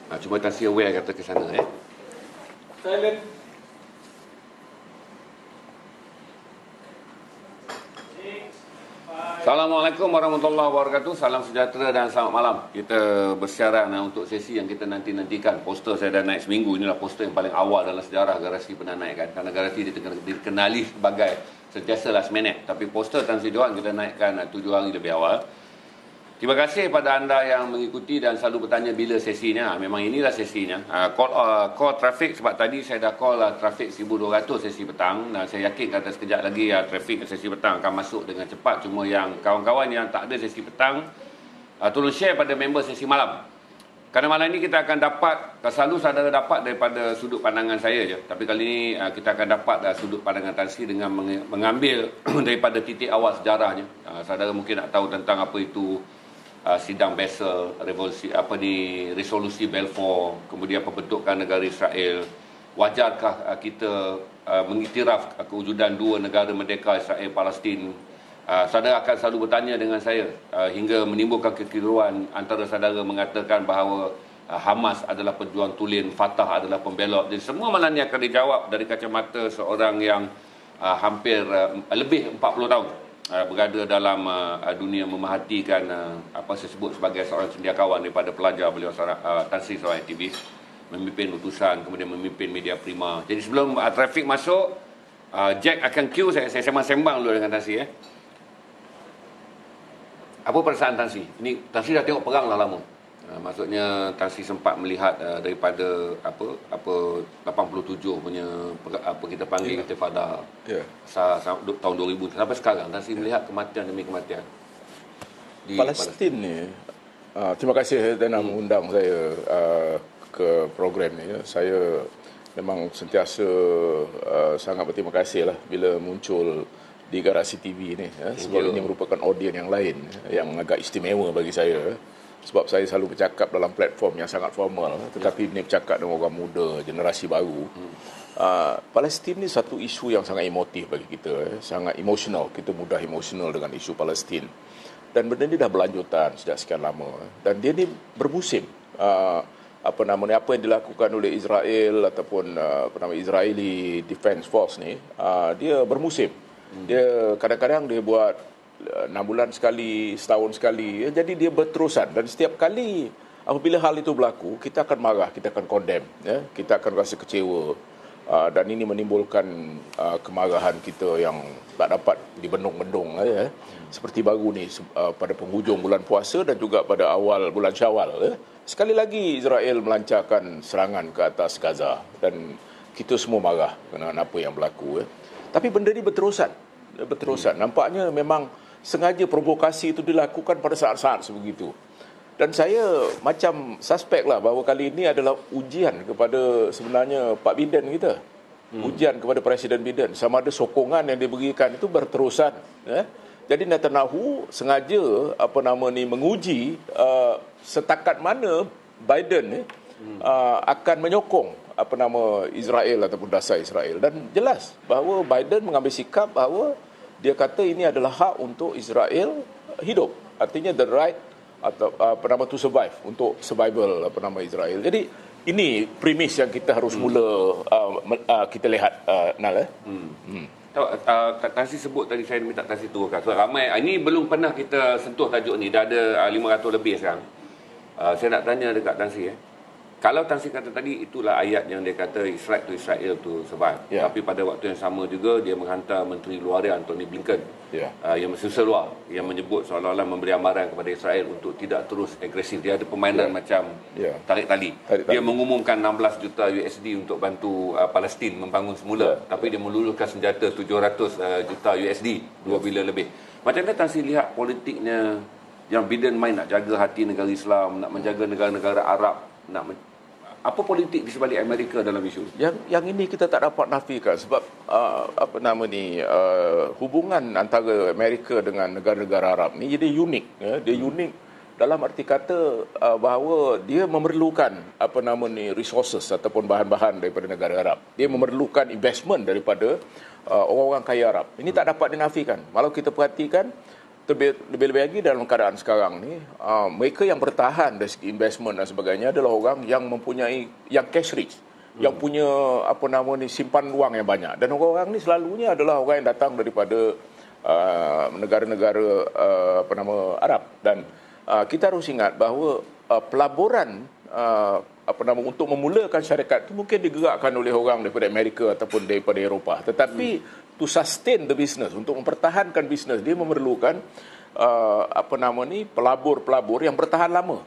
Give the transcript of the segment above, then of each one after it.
Cuma Tan Sri aware kata ke sana. Silent. Assalamualaikum warahmatullahi wabarakatuh. Salam sejahtera dan selamat malam. Kita bersiaran untuk sesi yang kita nantikan. Poster saya dah naik seminggu. Inilah poster yang paling awal dalam sejarah Garasi pernah naikkan. Karena Garasi dikenali sebagai sentiasa last minute. Tapi poster Tan Sri Johan kita naikkan 7 hari lebih awal. Terima kasih pada anda yang mengikuti dan selalu bertanya bila sesinya. Memang inilah sesinya. Call traffic, sebab tadi saya dah call traffic 1200 sesi petang. Dan saya yakin kata sekejap lagi traffic sesi petang akan masuk dengan cepat. Cuma yang kawan-kawan yang tak ada sesi petang, tolong share pada member sesi malam. Kerana malam ini kita akan dapat, selalu saudara dapat daripada sudut pandangan saya je. Tapi kali ini kita akan dapat sudut pandangan Tan Sri dengan mengambil daripada titik awal sejarahnya. Saudara mungkin nak tahu tentang apa itu sidang Basel, resolusi Balfour, kemudian pembentukan negara Israel. Wajarkah kita mengiktiraf kewujudan dua negara merdeka, Israel Palestin? Saudara akan selalu bertanya dengan saya hingga menimbulkan kekeliruan antara saudara mengatakan bahawa Hamas adalah pejuang tulen, Fatah adalah pembelot. Jadi semua malam ini akan dijawab dari kacamata seorang yang hampir lebih 40 tahun berada dalam dunia memerhatikan apa saya sebut sebagai seorang cendekiawan daripada pelajar beliau Tan Sri seorang aktivis, memimpin utusan, kemudian memimpin media prima. Jadi sebelum trafik masuk, Jack akan cue saya sembang-sembang dulu dengan Tan Sri. Apa perasaan Tan Sri? Ini Tan Sri dah tengok perang dah lama. Maksudnya Tan Sri sempat melihat daripada 87 punya kita panggil intifada tahun 2000 sampai sekarang. Tan Sri melihat kematian demi kematian di Palestin ni. Terima kasih Dana mengundang saya ke program ni. Saya memang sentiasa sangat berterima kasih lah bila muncul di Garasi TV ni, sebab ini merupakan audiens yang lain yang agak istimewa bagi saya. Sebab saya selalu bercakap dalam platform yang sangat formal, tetapi ini bercakap dengan orang muda, generasi baru. Palestin ni satu isu yang sangat emotif bagi kita, sangat emosional. Kita mudah emosional dengan isu Palestin. Dan benda ni dah berlanjutan sejak sekian lama. Dan dia ni bermusim. Apa yang dilakukan oleh Israel ataupun Israeli Defense Force ni, dia bermusim. Dia kadang-kadang dia buat 6 bulan sekali, setahun sekali. Jadi dia berterusan. Dan setiap kali apabila hal itu berlaku, kita akan marah, kita akan condemn, kita akan rasa kecewa. Dan ini menimbulkan kemarahan kita yang tak dapat dibendung-bendung. Seperti baru ni pada penghujung bulan puasa dan juga pada awal bulan Syawal. Sekali lagi Israel melancarkan serangan ke atas Gaza. Dan kita semua marah kerana apa yang berlaku. Tapi benda ini berterusan. Nampaknya memang sengaja provokasi itu dilakukan pada saat-saat sebegitu. Dan saya macam suspek lah bahawa kali ini adalah ujian kepada sebenarnya Pak Biden kita. Ujian kepada Presiden Biden. Sama ada sokongan yang diberikan itu berterusan. Jadi Netanyahu sengaja menguji setakat mana Biden akan menyokong Israel ataupun dasar Israel. Dan jelas bahawa Biden mengambil sikap bahawa dia kata ini adalah hak untuk Israel hidup. Artinya the right atau to survive, untuk survival Israel. Jadi ini premis yang kita harus mula kita lihat Nal. Tan Sri sebut tadi, saya minta Tan Sri turunkan. So, ramai ini belum pernah kita sentuh tajuk ni. Dah ada 500 lebih sekarang. Saya nak tanya dekat Tan Sri. Kalau Tan Sri kata tadi, itulah ayat yang dia kata Israel to survive. Tapi pada waktu yang sama juga dia menghantar Menteri Luar dia Antony Blinken yang Menteri Luar yang menyebut seolah-olah memberi amaran kepada Israel untuk tidak terus agresif. Dia ada permainan macam tarik tali. Dia mengumumkan 16 juta USD untuk bantu Palestin membangun semula. Tapi dia meluluhkan senjata 700 juta USD, 2 bilion lebih. Macam mana Tan Sri lihat politiknya yang Biden main nak jaga hati negara Islam, nak menjaga negara-negara Arab, apa politik di sebalik Amerika dalam isu? Yang ini kita tak dapat nafikan sebab hubungan antara Amerika dengan negara-negara Arab ni jadi unik. Dia unik dalam arti kata bahawa dia memerlukan resources ataupun bahan-bahan daripada negara Arab. Dia memerlukan investment daripada orang-orang kaya Arab. Ini tak dapat dinafikan. Kalau kita perhatikan Lebih-lebih lagi dalam keadaan sekarang ni, mereka yang bertahan dari segi investment dan sebagainya adalah orang yang mempunyai, yang cash rich, yang punya simpan wang yang banyak. Dan orang-orang ni selalunya adalah orang yang datang daripada negara-negara Arab. Dan kita harus ingat bahawa pelaburan untuk memulakan syarikat itu mungkin digerakkan oleh orang daripada Amerika ataupun daripada Eropah. Tetapi to sustain the business, untuk mempertahankan bisnes, dia memerlukan pelabur-pelabur yang bertahan lama.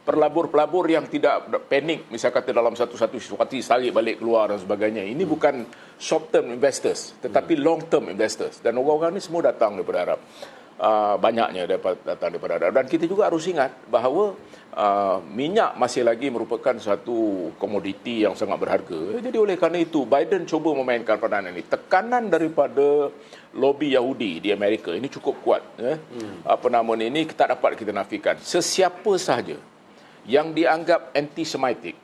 Pelabur-pelabur yang tidak panik, misal kata dalam satu-satu sesuatu tarik balik keluar dan sebagainya. Ini bukan short term investors, tetapi long term investors. Dan orang-orang ini semua datang daripada Arab. Banyaknya datang daripada Arab. Dan kita juga harus ingat bahawa minyak masih lagi merupakan satu komoditi yang sangat berharga. Jadi oleh kerana itu Biden cuba memainkan peranan ini. Tekanan daripada lobby Yahudi di Amerika ini cukup kuat. Ini kita dapat kita nafikan. Sesiapa sahaja yang dianggap anti-Semitic,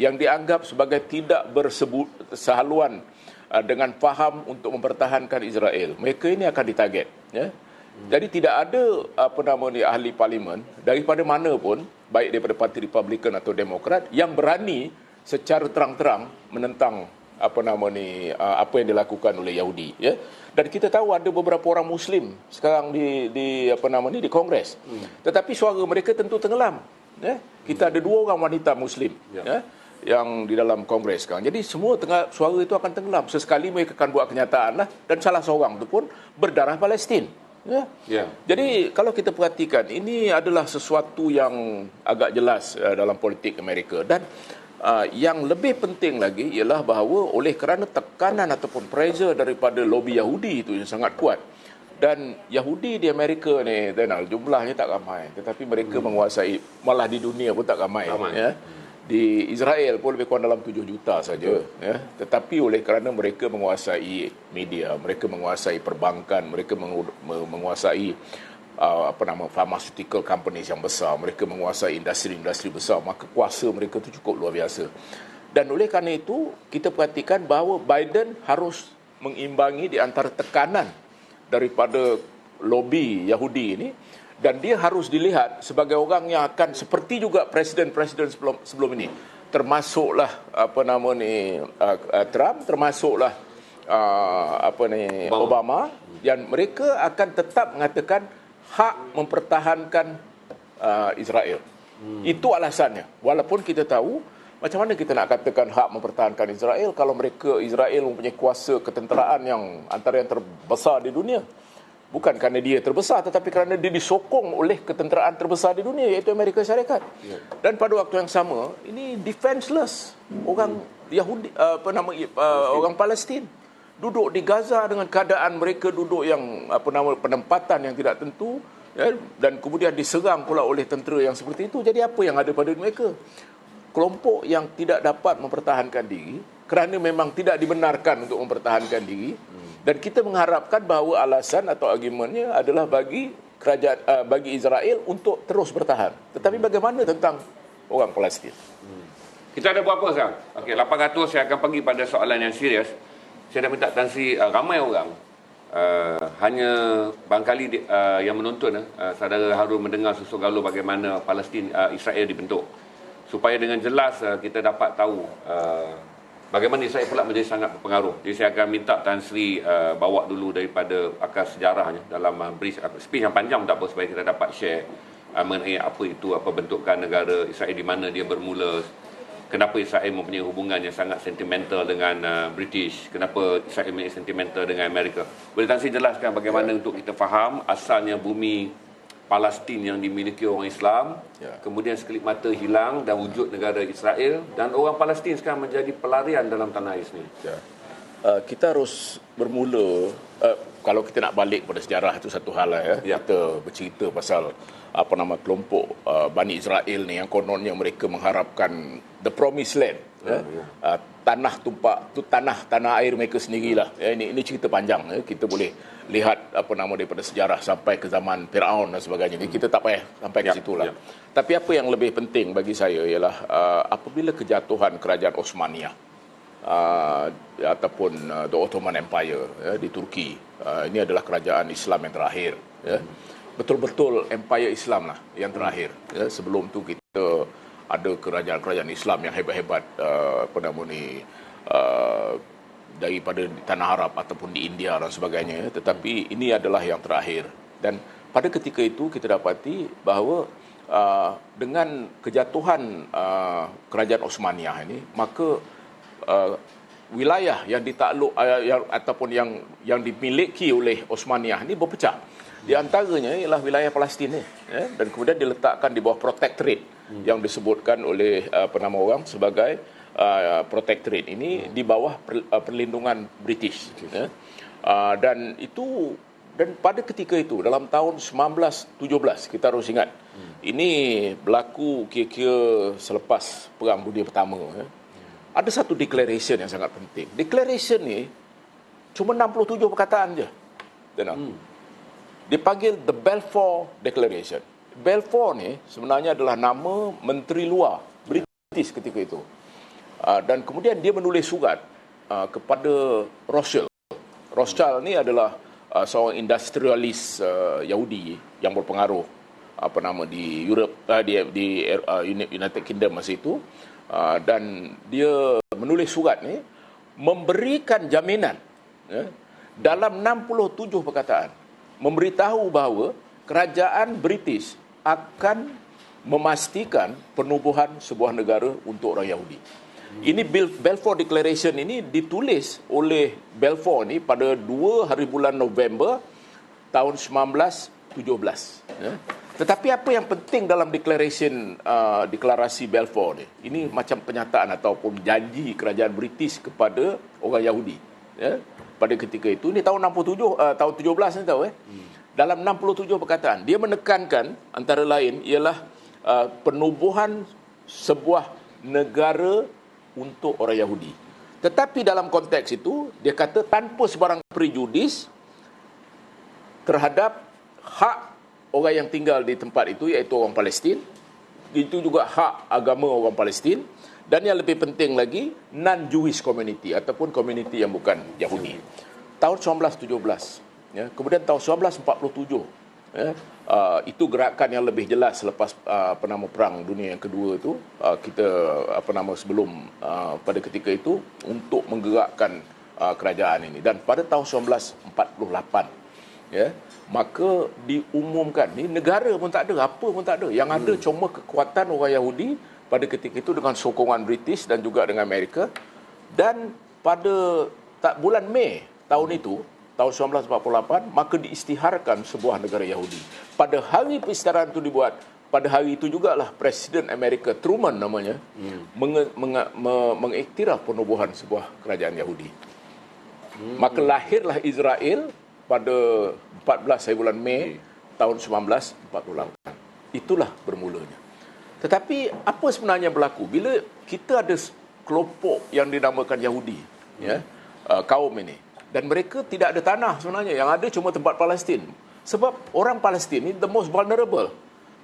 yang dianggap sebagai tidak bersehaluan dengan faham untuk mempertahankan Israel, mereka ini akan ditarget. Jadi tidak ada ahli parlimen daripada mana pun, baik daripada Parti Republikan atau Demokrat, yang berani secara terang-terang menentang apa yang dilakukan oleh Yahudi. Dan kita tahu ada beberapa orang Muslim sekarang di Kongres. Tetapi suara mereka tentu tenggelam. Kita ada 2 orang wanita Muslim yang di dalam Kongres sekarang. Jadi semua suara itu akan tenggelam. Sesekali mereka akan buat kenyataan lah, dan salah seorang itu pun berdarah Palestin. Jadi kalau kita perhatikan, ini adalah sesuatu yang agak jelas dalam politik Amerika. Dan yang lebih penting lagi ialah bahawa oleh kerana tekanan ataupun pressure daripada lobby Yahudi itu yang sangat kuat. Dan Yahudi di Amerika ni, jumlahnya tak ramai, tetapi mereka menguasai, malah di dunia pun tak ramai. Di Israel pun lebih kurang dalam 7 juta saja. Tetapi oleh kerana mereka menguasai media, mereka menguasai perbankan, mereka menguasai pharmaceutical companies yang besar, mereka menguasai industri-industri besar, maka kuasa mereka itu cukup luar biasa. Dan oleh kerana itu kita perhatikan bahawa Biden harus mengimbangi di antara tekanan daripada lobby Yahudi ini, dan dia harus dilihat sebagai orang yang akan seperti juga presiden-presiden sebelum ini, termasuklah Trump, termasuklah Obama, dan mereka akan tetap mengatakan hak mempertahankan Israel. Itu alasannya. Walaupun kita tahu macam mana kita nak katakan hak mempertahankan Israel kalau Israel mempunyai kuasa ketenteraan yang antara yang terbesar di dunia. Bukan kerana dia terbesar, tetapi kerana dia disokong oleh ketenteraan terbesar di dunia, iaitu Amerika Syarikat. Dan pada waktu yang sama, ini defenseless. Orang Yahudi, orang Palestin duduk di Gaza dengan keadaan mereka duduk yang penempatan yang tidak tentu, dan kemudian diserang pula oleh tentera yang seperti itu. Jadi apa yang ada pada mereka? Kelompok yang tidak dapat mempertahankan diri kerana memang tidak dibenarkan untuk mempertahankan diri. Dan kita mengharapkan bahawa alasan atau argumennya adalah bagi Israel untuk terus bertahan. Tetapi bagaimana tentang orang Palestin? Kita ada berapa sekarang? Okey, 800. Saya akan pergi pada soalan yang serius. Saya dah minta Tan Sri, ramai orang hanya barangkali yang menonton, saudara Harun mendengar susul galur bagaimana Palestin Israel dibentuk, supaya dengan jelas kita dapat tahu bagaimana Israel pula menjadi sangat berpengaruh. Jadi saya akan minta Tan Sri bawa dulu daripada akar sejarahnya dalam brief, speech yang panjang tak apa, supaya kita dapat share mengenai apa itu, apa bentukan negara Israel, di mana dia bermula, kenapa Israel mempunyai hubungan yang sangat sentimental dengan British, kenapa Israel mempunyai sentimental dengan Amerika. Boleh Tan Sri jelaskan bagaimana untuk kita faham asalnya bumi Palestin yang dimiliki orang Islam, kemudian sekelip mata hilang dan wujud negara Israel, dan orang Palestin sekarang menjadi pelarian dalam tanah air sendiri. Kita harus bermula, kalau kita nak balik pada sejarah itu satu hal lah. Kita bercerita pasal kelompok Bani Israel ni yang kononnya mereka mengharapkan the promised land, tanah tumpak tu, tanah air mereka sendirilah. Ini cerita panjang. Kita boleh lihat daripada sejarah sampai ke zaman Firaun dan sebagainya. Kita tak payah sampai ke situlah. Tapi apa yang lebih penting bagi saya ialah apabila kejatuhan kerajaan Osmaniyah ataupun the Ottoman Empire di Turki, ini adalah kerajaan Islam yang terakhir. betul-betul empire Islam lah yang terakhir. Ya, sebelum tu kita ada kerajaan-kerajaan Islam yang hebat-hebat daripada Tanah Arab ataupun di India dan sebagainya. Tetapi ini adalah yang terakhir. Dan pada ketika itu kita dapati bahawa dengan kejatuhan kerajaan Osmaniyah ini, maka wilayah yang ditakluk ataupun yang dimiliki oleh Osmaniyah ini berpecah. Di antaranya ialah wilayah Palestin ni, ya, dan kemudian diletakkan di bawah protectorate yang disebutkan oleh penama orang sebagai protectorate ini di bawah perlindungan British. Ya. Dan pada ketika itu dalam tahun 1917 kita harus ingat ini berlaku kira-kira selepas Perang Dunia Pertama. Ya. Ada satu declaration yang sangat penting. Declaration ni cuma 67 perkataan je. Dipanggil The Balfour Declaration. Balfour ni sebenarnya adalah nama Menteri Luar British ketika itu. Dan kemudian dia menulis surat kepada Rothschild. Rothschild ni adalah seorang industrialis Yahudi yang berpengaruh di Europe, di United Kingdom masa itu. Dan dia menulis surat ni memberikan jaminan, ya, dalam 67 perkataan memberitahu bahawa kerajaan British akan memastikan penubuhan sebuah negara untuk orang Yahudi. Ini Balfour Declaration ini ditulis oleh Balfour ni pada 2 hari bulan November tahun 1917. Ya. Tetapi apa yang penting dalam deklarasi Balfour ni? Ini macam penyataan ataupun janji kerajaan British kepada orang Yahudi. Ya. Pada ketika itu, ini tahun 17 ni tahu dalam 67 perkataan dia menekankan antara lain ialah penubuhan sebuah negara untuk orang Yahudi. Tetapi dalam konteks itu dia kata tanpa sebarang prejudis terhadap hak orang yang tinggal di tempat itu, iaitu orang Palestin. Itu juga hak agama orang Palestin. Dan yang lebih penting lagi, non-Jewish community ataupun community yang bukan Yahudi. Tahun 1917. Ya, kemudian tahun 1947. Ya, itu gerakan yang lebih jelas selepas Perang Dunia yang kedua itu. Kita sebelum pada ketika itu untuk menggerakkan kerajaan ini. Dan pada tahun 1948, ya, maka diumumkan ni negara pun tak ada, apa pun tak ada. Yang ada cuma kekuatan orang Yahudi pada ketika itu dengan sokongan British dan juga dengan Amerika. Dan pada bulan Mei tahun itu, tahun 1948, maka diisytiharkan sebuah negara Yahudi. Pada hari perisytiharan itu dibuat, pada hari itu jugalah Presiden Amerika, Truman namanya, mengiktiraf penubuhan sebuah kerajaan Yahudi. Maka lahirlah Israel pada 14 hari bulan Mei tahun 1948. Itulah bermulanya. Tetapi apa sebenarnya berlaku bila kita ada kelompok yang dinamakan Yahudi, ya, kaum ini, dan mereka tidak ada tanah sebenarnya, yang ada cuma tempat Palestin. Sebab orang Palestin ni the most vulnerable.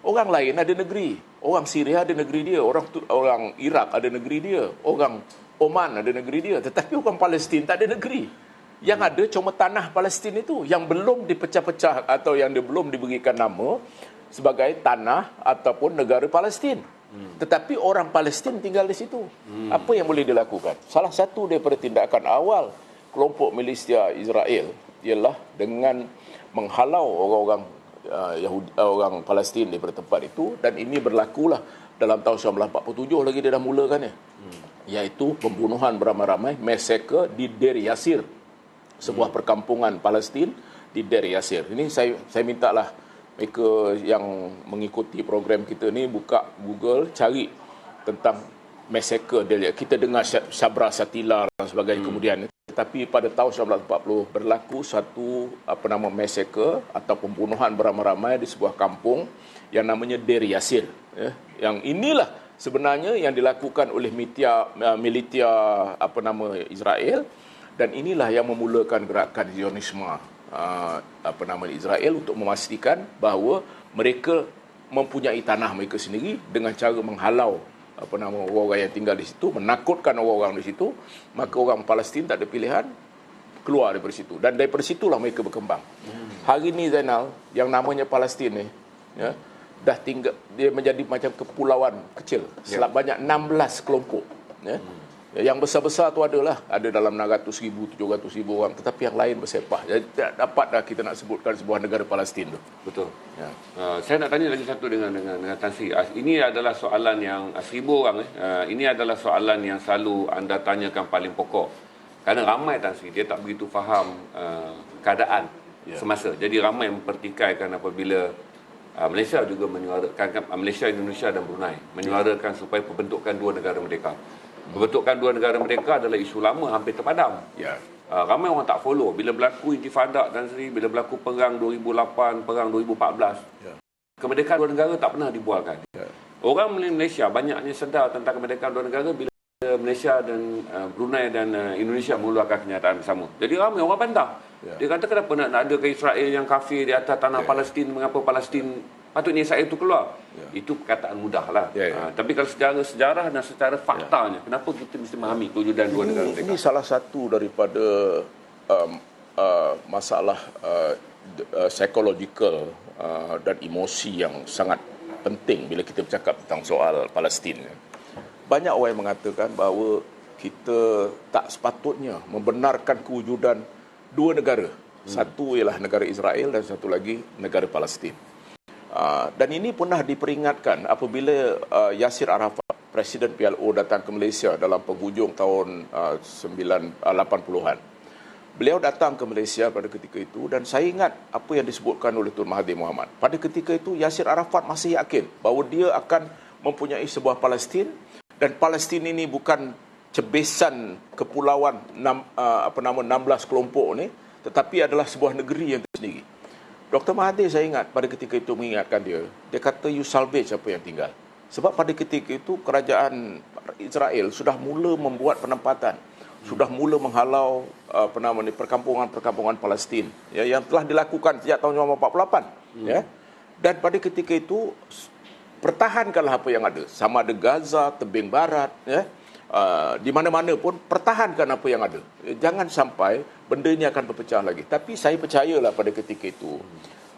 Orang lain ada negeri, orang Syria ada negeri dia, orang Iraq ada negeri dia, orang Oman ada negeri dia, tetapi orang Palestin tak ada negeri. Yang ada cuma tanah Palestin itu yang belum dipecah-pecah atau yang belum diberikan nama sebagai tanah ataupun negara Palestin. Tetapi orang Palestin tinggal di situ. Apa yang boleh dilakukan? Salah satu daripada tindakan awal kelompok milisya Israel ialah dengan menghalau orang-orang Yahudi, orang Palestin daripada tempat itu, dan ini berlakulah dalam tahun 1947 lagi dia dah mulakan ya. Iaitu pembunuhan beramai-ramai, massacre di Deir Yasir, sebuah perkampungan Palestin di Deir Yasir. Ini saya mintalah mereka yang mengikuti program kita ni buka Google, cari tentang massacre Deir Yasir. Kita dengar Sabra Shatila dan sebagainya kemudian. Tetapi pada tahun 1940 berlaku satu massacre atau pembunuhan beramai-ramai di sebuah kampung yang namanya Deir Yasir. Yang inilah sebenarnya yang dilakukan oleh militia Israel, dan inilah yang memulakan gerakan Zionisme Israel untuk memastikan bahawa mereka mempunyai tanah mereka sendiri dengan cara menghalau orang yang tinggal di situ, menakutkan orang-orang di situ. Maka orang Palestin tak ada pilihan, keluar daripada situ. Dan daripada situlah mereka berkembang. Hari ini Zainal, yang namanya Palestin ni, ya, dah tinggal, dia menjadi macam kepulauan kecil. Banyak 16 kelompok. Ya. Yang besar-besar tu adalah, ada dalam 600,000, 700,000 orang. Tetapi yang lain bersepah. Jadi tak dapat dah kita nak sebutkan sebuah negara Palestin tu. Betul. Ya. Saya nak tanya lagi satu dengan Tan Sri. Ini adalah soalan yang 1,000 orang. Ini adalah soalan yang selalu anda tanyakan paling pokok. Kerana ramai Tan Sri, dia tak begitu faham keadaan semasa. Jadi ramai mempertikaikan apabila Malaysia juga menyuarakan, Malaysia, Indonesia dan Brunei menyuarakan supaya pembentukan dua negara merdeka. Pembentukan dua negara merdeka adalah isu lama hampir terpadam. Ramai orang tak follow. Bila berlaku intifada Tan Sri, bila berlaku perang 2008, perang 2014, kemerdekaan dua negara tak pernah dibualkan. Orang Malaysia banyaknya sedar tentang kemerdekaan dua negara bila Malaysia dan Brunei dan Indonesia mengeluarkan kenyataan bersama. Jadi ramai orang bantah. Dia kata kenapa nak ada ke Israel yang kafir di atas tanah Palestin, mengapa Palestin patutnya Israel itu keluar. Itu perkataan mudah lah. Tapi kalau secara sejarah dan secara faktanya, kenapa kita mesti memahami kewujudan dua negara merdeka? Ini salah satu daripada masalah psychological dan emosi yang sangat penting bila kita bercakap tentang soal Palestin. Banyak orang yang mengatakan bahawa kita tak sepatutnya membenarkan kewujudan dua negara. Satu ialah negara Israel dan satu lagi negara Palestin. Dan ini pernah diperingatkan apabila Yasir Arafat, Presiden PLO, datang ke Malaysia dalam penghujung tahun 80-an. Beliau datang ke Malaysia pada ketika itu dan saya ingat apa yang disebutkan oleh Tun Mahathir Mohamad. Pada ketika itu Yasir Arafat masih yakin bahawa dia akan mempunyai sebuah Palestin dan Palestin ini bukan cebesan kepulauan 16 kelompok ni, tetapi adalah sebuah negeri yang tersendiri. Dr. Mahathir saya ingat pada ketika itu mengingatkan dia kata you salvage apa yang tinggal. Sebab pada ketika itu kerajaan Israel sudah mula membuat penempatan, sudah mula menghalau perkampungan-perkampungan Palestin yang telah dilakukan sejak tahun 1948. Dan pada ketika itu pertahankanlah apa yang ada. Sama ada Gaza, tebing barat, di mana-mana pun pertahankan apa yang ada. Jangan sampai benda ini akan berpecah lagi. Tapi saya percayalah pada ketika itu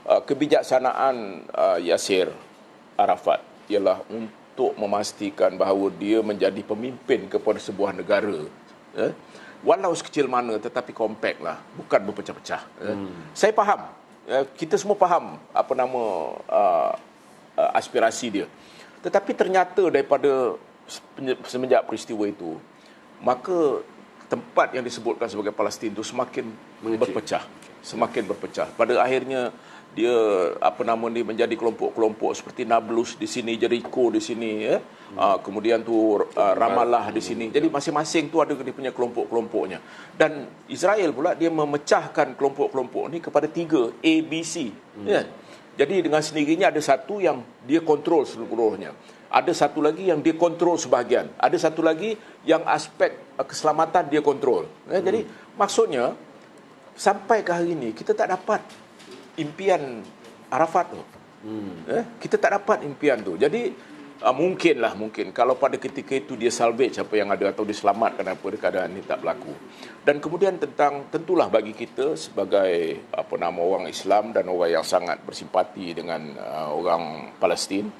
kebijaksanaan Yasir Arafat ialah untuk memastikan bahawa dia menjadi pemimpin kepada sebuah negara. Walau sekecil mana tetapi kompak lah, bukan berpecah-pecah. Saya faham. Kita semua faham aspirasi dia. Tetapi ternyata daripada semenjak peristiwa itu, maka tempat yang disebutkan sebagai Palestin itu semakin berpecah. Pada akhirnya dia menjadi kelompok-kelompok seperti Nablus di sini, Jericho di sini, kemudian tu Ramallah di sini. Jadi masing-masing tu ada dia punya kelompok-kelompoknya. Dan Israel pula dia memecahkan kelompok-kelompok ni kepada 3 A, B, C. Jadi dengan sendirinya ada satu yang dia kontrol seluruhnya. Ada satu lagi yang dia kontrol sebahagian. Ada satu lagi yang aspek keselamatan dia kontrol. Jadi maksudnya sampai ke hari ini kita tak dapat impian Arafat tu. Kita tak dapat impian tu. Jadi mungkin kalau pada ketika itu dia salvage apa yang ada atau diselamatkan apa keadaan ini tak berlaku. Dan kemudian tentulah bagi kita sebagai orang Islam dan orang yang sangat bersimpati dengan orang Palestin,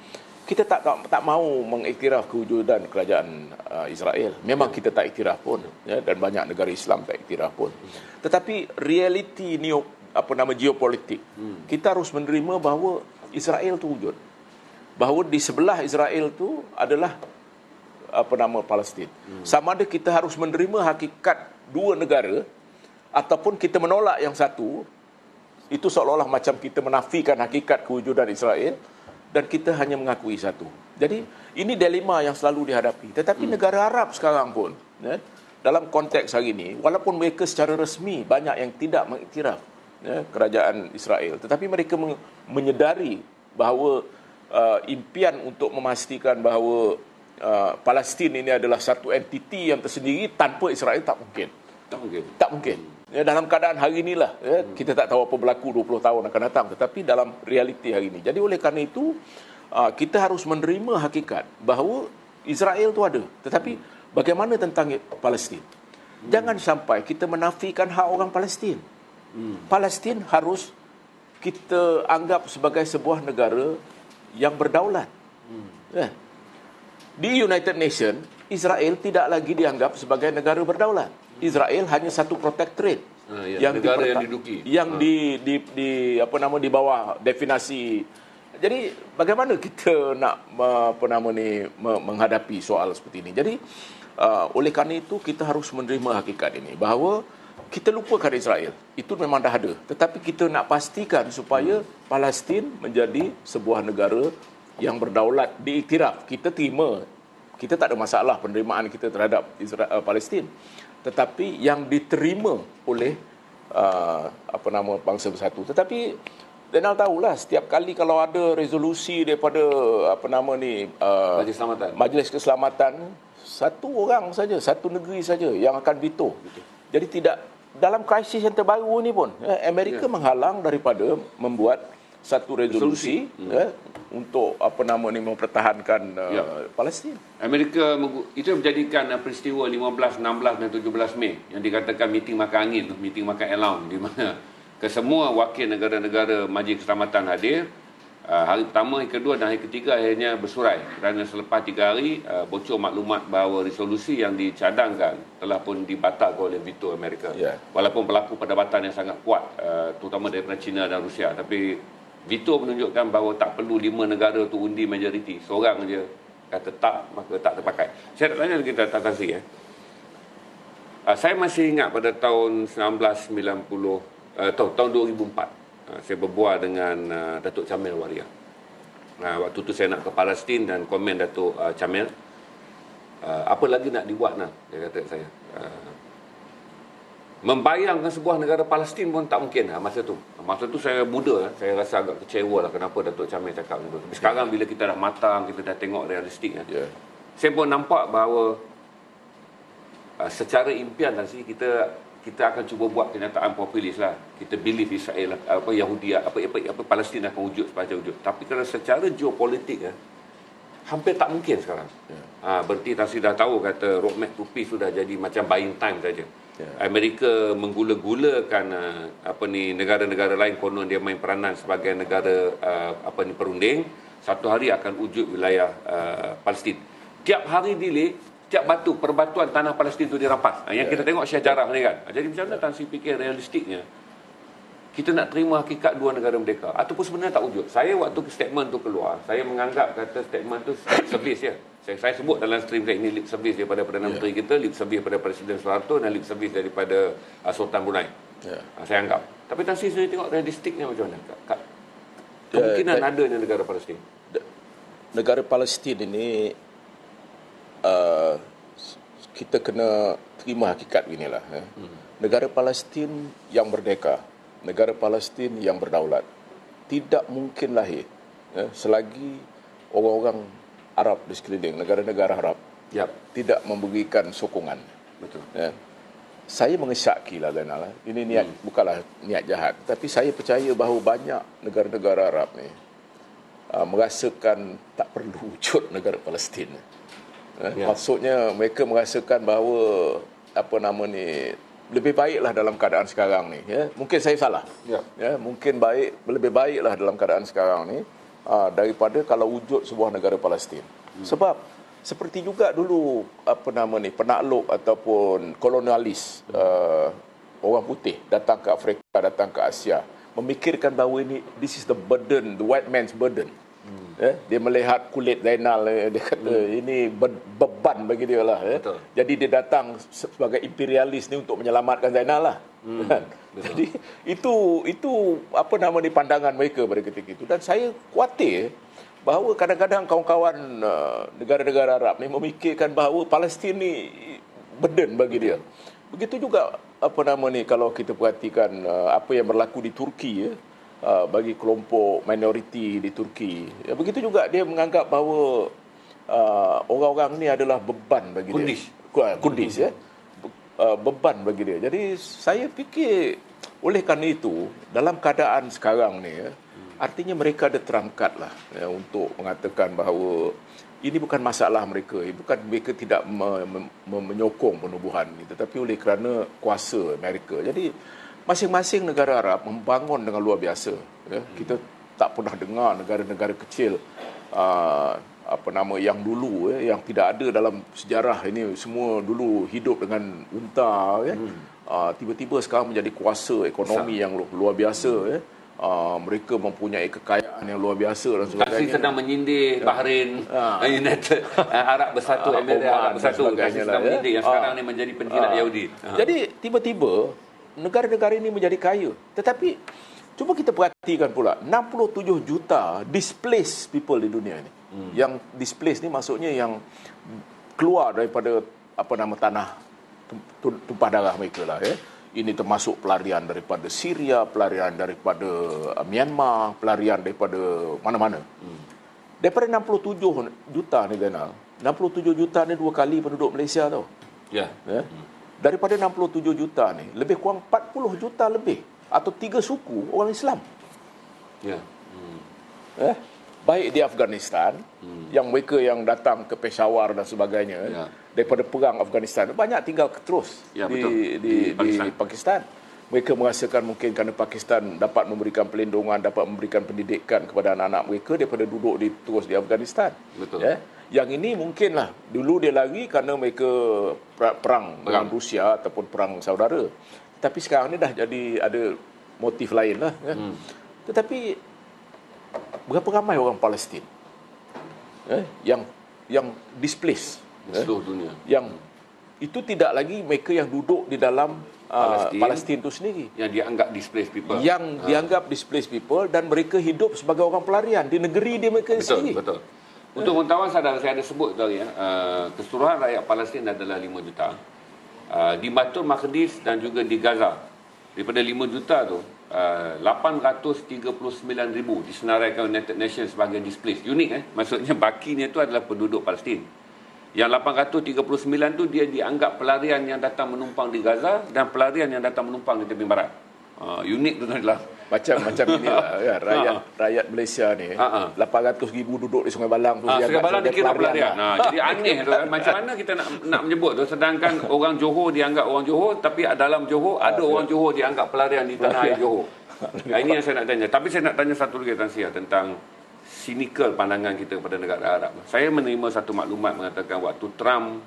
kita tak mahu mengiktiraf kewujudan kerajaan Israel. Memang kita tak iktiraf pun, dan banyak negara Islam tak iktiraf pun. Tetapi realiti geopolitik, kita harus menerima bahawa Israel tu wujud. Bahawa di sebelah Israel tu adalah Palestin. Sama ada kita harus menerima hakikat dua negara ataupun kita menolak yang satu. Itu seolah-olah macam kita menafikan hakikat kewujudan Israel dan kita hanya mengakui satu. Jadi ini dilema yang selalu dihadapi. Tetapi negara Arab sekarang pun, dalam konteks hari ini, walaupun mereka secara resmi banyak yang tidak mengiktiraf kerajaan Israel, tetapi mereka menyedari bahawa impian untuk memastikan bahawa Palestin ini adalah satu entiti yang tersendiri tanpa Israel tak mungkin. Tak mungkin. Dalam keadaan hari inilah, kita tak tahu apa berlaku 20 tahun akan datang, tetapi dalam realiti hari ini. Jadi oleh kerana itu, kita harus menerima hakikat bahawa Israel itu ada. Tetapi bagaimana tentang Palestin? Jangan sampai kita menafikan hak orang Palestin. Palestin harus kita anggap sebagai sebuah negara yang berdaulat. Ya. Di United Nations, Israel tidak lagi dianggap sebagai negara berdaulat. Israel hanya satu protectorate yang negara yang diduduki, yang di bawah definisi. Jadi bagaimana kita nak menghadapi soal seperti ini? Jadi oleh kerana itu kita harus menerima hakikat ini bahawa kita lupakan Israel. Itu memang dah ada. Tetapi kita nak pastikan supaya Palestin menjadi sebuah negara yang berdaulat, diiktiraf. Kita terima. Kita tak ada masalah penerimaan kita terhadap Palestin. Tetapi yang diterima oleh bangsa bersatu. Tetapi Zainal tahulah setiap kali kalau ada resolusi daripada Majlis Keselamatan, satu orang saja, satu negeri saja yang akan veto. Jadi tidak dalam krisis yang terbaru ini pun Amerika menghalang daripada membuat satu resolusi untuk mempertahankan Palestin. Amerika itu menjadikan peristiwa 15, 16 dan 17 Mei yang dikatakan meeting makan angin, meeting makan allowance, di mana kesemua wakil negara-negara Majlis Keselamatan hadir. Hari pertama, hari kedua dan hari ketiga akhirnya bersurai kerana selepas 3 hari bocor maklumat bahawa resolusi yang dicadangkan telah pun dibatalkan oleh veto Amerika. Walaupun berlaku perdebatan yang sangat kuat terutama daripada China dan Rusia, tapi veto menunjukkan bahawa tak perlu 5 negara tu undi majoriti. Seorang je kata tak, maka tak terpakai. Saya nak tanya lagi Tan Sri. Saya masih ingat pada tahun 1990, tahun 2004. Saya berbual dengan Datuk Chamil Waria. Waktu tu saya nak ke Palestin dan komen Datuk Chamil. Apa lagi nak dibuat nak? Dia kata saya. Membayangkan sebuah negara Palestin pun tak mungkin masa tu. Masa tu saya muda, saya rasa agak kecewa lah kenapa Datuk Chamil cakap macam tu. Tapi sekarang bila kita dah matang, kita dah tengok realistik, saya pun nampak bahawa secara impian tadi kita akan cuba buat kenyataan populis lah. Kita believe Israel, Yahudi, Palestin akan wujud sebagai wujud. Tapi kalau secara geopolitik hampir tak mungkin sekarang. Berarti Tan Sri dah tahu kata roadmap to peace sudah jadi macam buying time saja. Amerika menggula-gulakan negara-negara lain konon dia main peranan sebagai negara perunding. Satu hari akan wujud wilayah Palestin. Tiap hari delay, tiap perbatuan tanah Palestin itu dirampas. Yang kita tengok sejarah ni kan. Jadi macam mana Tan Sri fikir realistiknya kita nak terima hakikat dua negara merdeka ataupun sebenarnya tak wujud? Saya waktu statement tu keluar, saya menganggap kata statement tu servis ya. Saya sebut dalam stream saya ini lip service daripada Perdana Menteri kita, lip service daripada Presiden Soeharto dan lip service daripada Sultan Brunei. Saya anggap. Tapi Tan Sri sendiri tengok realistiknya macam mana? Kemungkinan adanya negara Palestin. Negara Palestin ini kita kena terima hakikat beginilah. Negara Palestin yang merdeka, negara Palestin yang berdaulat tidak mungkin lahir selagi orang-orang Arab di sekeliling, negara-negara Arab tidak memberikan sokongan. Betul. Saya mengesyakilah Zainal, ini niat bukanlah niat jahat, tapi saya percaya bahawa banyak negara-negara Arab ni merasakan tak perlu wujud negara Palestin. Maksudnya mereka merasakan bahawa lebih baiklah dalam keadaan sekarang ni. Mungkin saya salah. Mungkin lebih baiklah dalam keadaan sekarang ni daripada kalau wujud sebuah negara Palestin. Sebab seperti juga dulu penakluk ataupun kolonialis orang putih datang ke Afrika, datang ke Asia, memikirkan bahawa ini this is the burden, the white man's burden. Dia melihat kulit Zainal, dia kata ini beban bagi dia lah. Jadi dia datang sebagai imperialis ni untuk menyelamatkan Zainal lah. Jadi itu pandangan mereka pada ketika itu. Dan saya khawatir bahawa kadang-kadang kawan-kawan negara-negara Arab ni memikirkan bahawa Palestin ni burden bagi dia. Begitu juga kalau kita perhatikan apa yang berlaku di Turki bagi kelompok minoriti di Turki. Begitu juga dia menganggap bahawa orang-orang ni adalah beban bagi dia. Kurdis beban bagi dia. Jadi saya fikir oleh kerana itu dalam keadaan sekarang ni artinya mereka ada terangkat lah untuk mengatakan bahawa ini bukan masalah mereka. Bukan mereka tidak menyokong penubuhan ini, tetapi oleh kerana kuasa Amerika. Jadi masing-masing negara Arab membangun dengan luar biasa. Ya. Kita tak pernah dengar negara-negara kecil yang dulu yang tidak ada dalam sejarah ini, semua dulu hidup dengan unta, ya. Tiba-tiba sekarang menjadi kuasa ekonomi yang luar biasa, ya. Mereka mempunyai kekayaan yang luar biasa dan sebagainya. Kasih sedang menyindir Bahrain, United Arab Bersatu, Emirat Arab Bersatu, Kasih sedang menyindir yang sekarang ni menjadi penjilat Yahudi. Jadi tiba-tiba negara-negara ini menjadi kaya. Tetapi cuba kita perhatikan pula 67 juta displaced people di dunia ini. Yang displaced ni maksudnya yang keluar daripada tanah tumpah darah mereka lah, ya. Ini termasuk pelarian daripada Syria, pelarian daripada Myanmar, pelarian daripada mana-mana. Daripada 67 juta ni, Zainal, 67 juta ni 2 kali penduduk Malaysia tau. Ya. Daripada 67 juta ni, lebih kurang 40 juta lebih atau 3 suku orang Islam. Ya. Baik di Afghanistan, yang mereka yang datang ke Peshawar dan sebagainya, daripada perang Afghanistan, banyak tinggal terus di Pakistan. Mereka merasakan mungkin kerana Pakistan dapat memberikan perlindungan, dapat memberikan pendidikan kepada anak-anak mereka daripada duduk terus di Afghanistan. Betul. Ya? Yang ini mungkinlah dulu dia lari kerana mereka perang dengan Rusia ataupun perang saudara. Tapi sekarang ni dah jadi ada motif lain lah. Ya? Tetapi berapa ramai orang Palestin yang displaced di seluruh dunia. Yang itu tidak lagi mereka yang duduk di dalam Palestin itu sendiri. Yang dianggap displaced people. Yang dianggap displaced people dan mereka hidup sebagai orang pelarian di negeri dia mereka sendiri. Betul. Untuk pengetahuan saya ada sebut tadi, keseluruhan rakyat Palestin adalah 5 juta. Di Baitul Maqdis dan juga di Gaza. Daripada 5 juta tu, 839,000 disenaraikan United Nations sebagai displaced. Unik, maksudnya bakinya tu adalah penduduk Palestin. Yang 839 tu dia dianggap pelarian yang datang menumpang di Gaza dan pelarian yang datang menumpang di tepi barat. Unik tu adalah macam inilah ya, rakyat Malaysia ni 800,000 duduk di Sungai Balang tu, Sungai Balang dikira pelarian. Jadi aneh tu kan. Macam mana kita nak menyebut tu, sedangkan orang Johor dianggap orang Johor, tapi dalam Johor ada orang Johor dianggap pelarian di tanah air Johor. Ini yang saya nak tanya. Tapi saya nak tanya satu lagi, Tan Sia, tentang cynical pandangan kita kepada negara Arab. Saya menerima satu maklumat mengatakan waktu Trump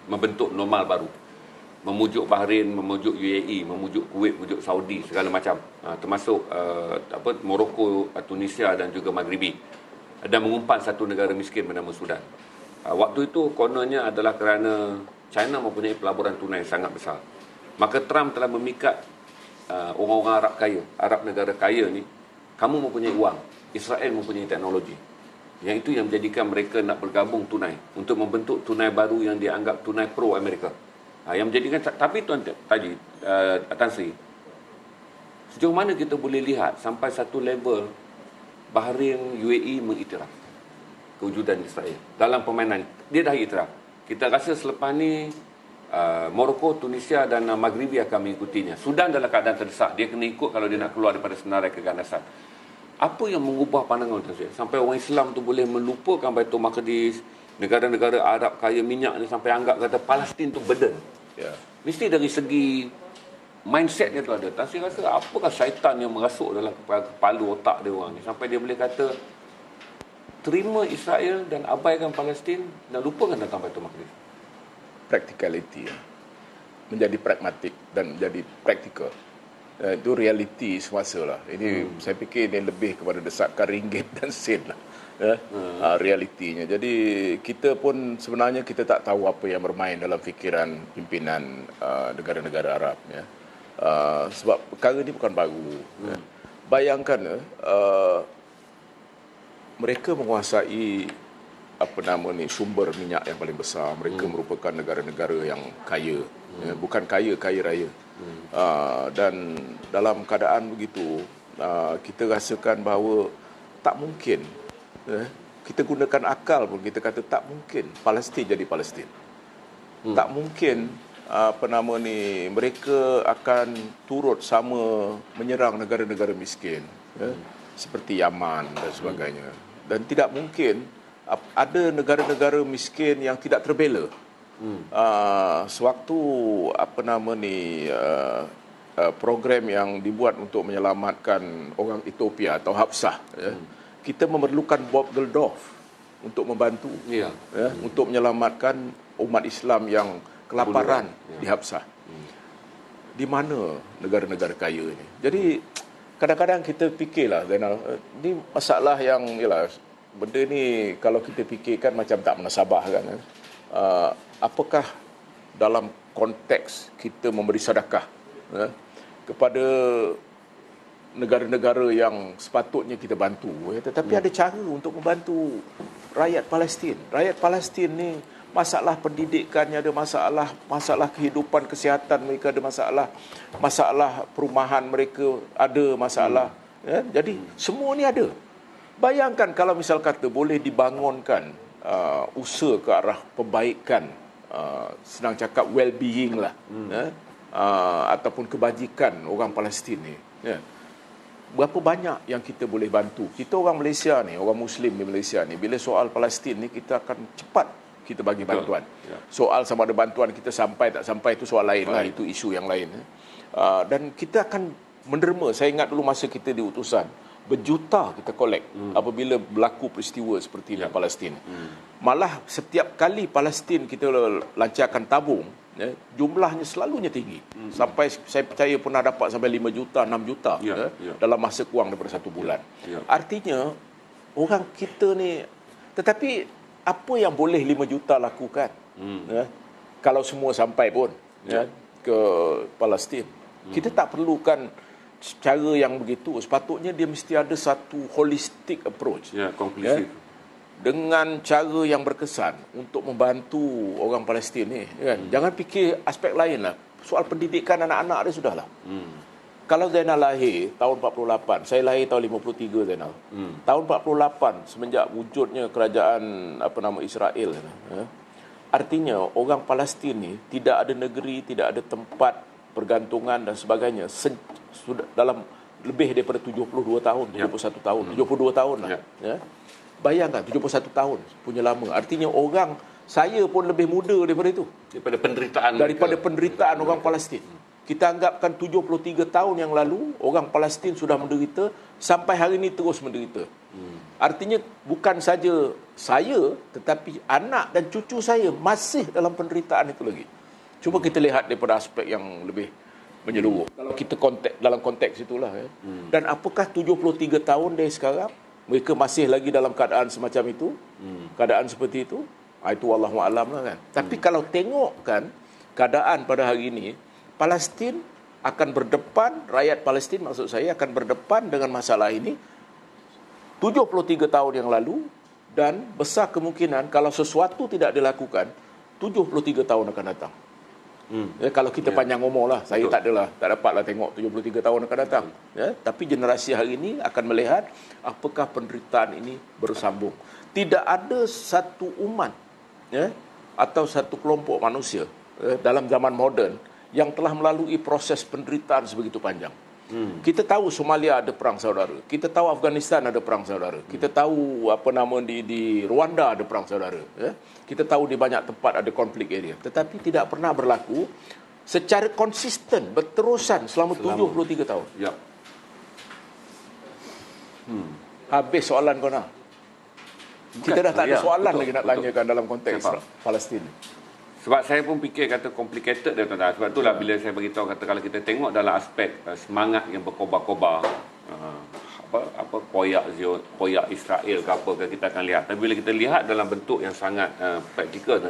membentuk normal baru, memujuk Bahrain, memujuk UAE, memujuk Kuwait, memujuk Saudi, segala macam, termasuk Morocco, Tunisia dan juga Maghribi, dan mengumpan satu negara miskin bernama Sudan. Waktu itu kononnya adalah kerana China mempunyai pelaburan tunai sangat besar. Maka Trump telah memikat orang-orang Arab kaya, Arab negara kaya ni, kamu mempunyai wang, Israel mempunyai teknologi. Yang itu yang menjadikan mereka nak bergabung tunai untuk membentuk tunai baru yang dianggap tunai pro Amerika. Yang menjadikan, tapi tuan tadi Tan Sri, sejauh mana kita boleh lihat sampai satu level Bahrain, UAE mengiktiraf kewujudan Israel dalam permainan. Dia dah iktiraf. Kita rasa selepas ni Morocco, Tunisia dan Maghribi akan mengikutinya. Sudan dalam keadaan terdesak, dia kena ikut kalau dia nak keluar daripada senarai keganasan. Apa yang mengubah pandangan Tan Sri sampai orang Islam tu boleh melupakan Baitul Maqdis, negara-negara Arab kaya minyak ni, sampai anggap kata Palestin tu burden? Mesti dari segi mindsetnya tu ada. Tan Sri rasa apakah syaitan yang merasuk dalam kepala otak dia orang ni sampai dia boleh kata terima Israel dan abaikan Palestin dan lupakan tentang Baitul Maqdis? Practicality, menjadi pragmatik dan menjadi praktikal. Itu realiti semasa lah. Ini saya fikir ini lebih kepada desakan ringgit dan sen lah. Realitinya. Jadi kita pun sebenarnya kita tak tahu apa yang bermain dalam fikiran pimpinan negara-negara Arab, ya. Sebab perkara ini bukan baru. Bayangkan mereka menguasai sumber minyak yang paling besar. Mereka merupakan negara-negara yang kaya, ya, bukan kaya raya. Dan dalam keadaan begitu, kita rasakan bahawa tak mungkin, kita gunakan akal pun kita kata tak mungkin Palestin jadi Palestin. Tak mungkin mereka akan turut sama menyerang negara-negara miskin, seperti Yaman dan sebagainya. Dan tidak mungkin ada negara-negara miskin yang tidak terbela. Sewaktu program yang dibuat untuk menyelamatkan orang Ethiopia atau Habsah, kita memerlukan Bob Geldof untuk membantu, untuk menyelamatkan umat Islam yang kelaparan di Habsah. Di mana negara-negara kaya ini? Jadi kadang-kadang kita fikirlah, Zainal, ini masalah yang benda ni kalau kita fikirkan macam tak menasabah kan. Apakah dalam konteks kita memberi sedekah kepada negara-negara yang sepatutnya kita bantu, tetapi ada cara untuk membantu rakyat Palestin. Rakyat Palestin ni masalah pendidikannya ada masalah kehidupan kesihatan mereka ada masalah perumahan mereka ada masalah. Jadi semua ni ada. Bayangkan kalau misal kata boleh dibangunkan usaha ke arah perbaikan, senang cakap well-being lah, ataupun kebajikan orang Palestin ni. Berapa banyak yang kita boleh bantu. Kita orang Malaysia ni, orang Muslim di Malaysia ni, bila soal Palestin ni kita akan cepat kita bagi bantuan. Soal sama ada bantuan kita sampai tak sampai itu soal lain lah, itu isu yang lain. Dan kita akan menderma. Saya ingat dulu masa kita di utusan, berjuta kita collect apabila berlaku peristiwa seperti di Palestin. Malah setiap kali Palestin kita lancarkan tabung, jumlahnya selalunya tinggi. Sampai saya percaya pernah dapat sampai 5 juta, 6 juta dalam masa kurang daripada 1 bulan. Artinya orang kita ni, tetapi apa yang boleh 5 juta lakukan kalau semua sampai pun ke Palestin? Kita tak perlukan cara yang begitu. Sepatutnya dia mesti ada satu holistic approach, konklusif, dengan cara yang berkesan untuk membantu orang Palestin ni, Jangan fikir aspek lain lah. Soal pendidikan anak-anak dia sudahlah. Kalau Zainal lahir tahun 48, saya lahir tahun 53 Zainal. Tahun 48 semenjak wujudnya kerajaan Israel, artinya orang Palestin ni tidak ada negeri, tidak ada tempat pergantungan dan sebagainya sudah dalam lebih daripada 72 tahun, 71 tahun, 72 tahun lah. Bayangkan 71 tahun punya lama. Artinya saya pun lebih muda daripada itu. Daripada penderitaan orang Palestin. Kita anggapkan 73 tahun yang lalu orang Palestin sudah menderita, sampai hari ini terus menderita. Artinya bukan saja saya, tetapi anak dan cucu saya masih dalam penderitaan itu lagi. Cuba kita lihat daripada aspek yang lebih menyeluruh. Kalau kita dalam konteks itulah. Dan apakah 73 tahun dari sekarang mereka masih lagi dalam keadaan semacam itu? Keadaan seperti itu? Itu Allahu'alam lah kan. Tapi kalau tengokkan keadaan pada hari ini, Palestin akan berdepan, rakyat Palestin maksud saya akan berdepan dengan masalah ini 73 tahun yang lalu, dan besar kemungkinan kalau sesuatu tidak dilakukan 73 tahun akan datang. Kalau kita panjang umur lah, saya tak dapatlah tengok 73 tahun akan datang. Tapi generasi hari ini akan melihat apakah penderitaan ini bersambung. Tidak ada satu umat atau satu kelompok manusia dalam zaman moden yang telah melalui proses penderitaan sebegitu panjang. Kita tahu Somalia ada perang saudara. Kita tahu Afghanistan ada perang saudara. Kita tahu di Rwanda ada perang saudara. Kita tahu di banyak tempat ada konflik area. Tetapi tidak pernah berlaku secara konsisten, berterusan selama 73 tahun. Habis soalan kau nak. Kita dah tak ada soalan lagi nak tanyakan dalam konteks Palestin. Sebab saya pun fikir kata complicated dia tuan-tuan. Sebab itulah bila saya beritahu kata kalau kita tengok dalam aspek semangat yang berkobar-kobar, koyak Israel ke apa ke, kita akan lihat. Tapi bila kita lihat dalam bentuk yang sangat praktikal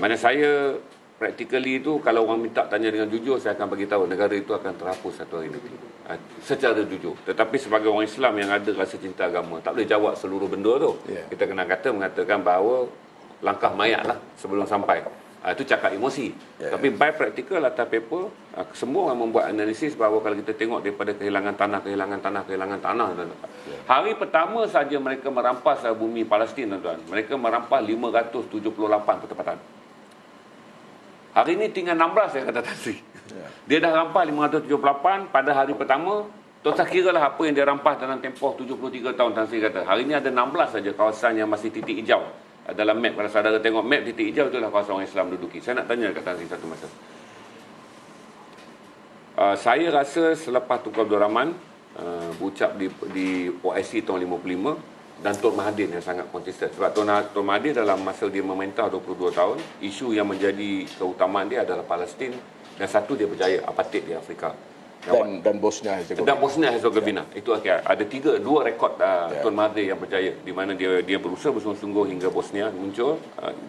mana saya practically itu, kalau orang minta tanya dengan jujur, saya akan bagi tahu negara itu akan terhapus satu hari nanti, secara jujur. Tetapi sebagai orang Islam yang ada rasa cinta agama, tak boleh jawab seluruh benda tu. Kita kena mengatakan bahawa langkah mayat lah sebelum sampai. Itu cakap emosi. Tapi by practical atas paper, semua orang membuat analisis bahawa kalau kita tengok daripada kehilangan tanah. Hari pertama saja mereka merampas bumi Palestin, tuan-tuan. Mereka merampas 578 ketepatan. Hari ini tinggal 16, saya kata tadi. Dia dah rampas 578 pada hari pertama, Tak usah kira lah apa yang dia rampas dalam tempoh 73 tahun, Tan Sri kata. Hari ini ada 16 saja kawasan yang masih titik hijau. Dalam map, kalau saudara tengok map, titik hijau itulah kawasan orang Islam duduki. Saya nak tanya kat Tan Sri satu masa. Saya rasa selepas Tukar Abdul Rahman berucap di OIC tahun 55 dan Tun Mahathir yang sangat konsisten. Sebab Tun Mahathir dalam masa dia memerintah 22 tahun, isu yang menjadi keutamaan dia adalah Palestin dan satu dia berjaya, apartheid di Afrika. Dan Bosnia Herzegovina. Dan Bosnia Herzegovina. Itu ada dua rekod Tun Mahathir yang berjaya, di mana dia berusaha bersungguh-sungguh hingga Bosnia muncul,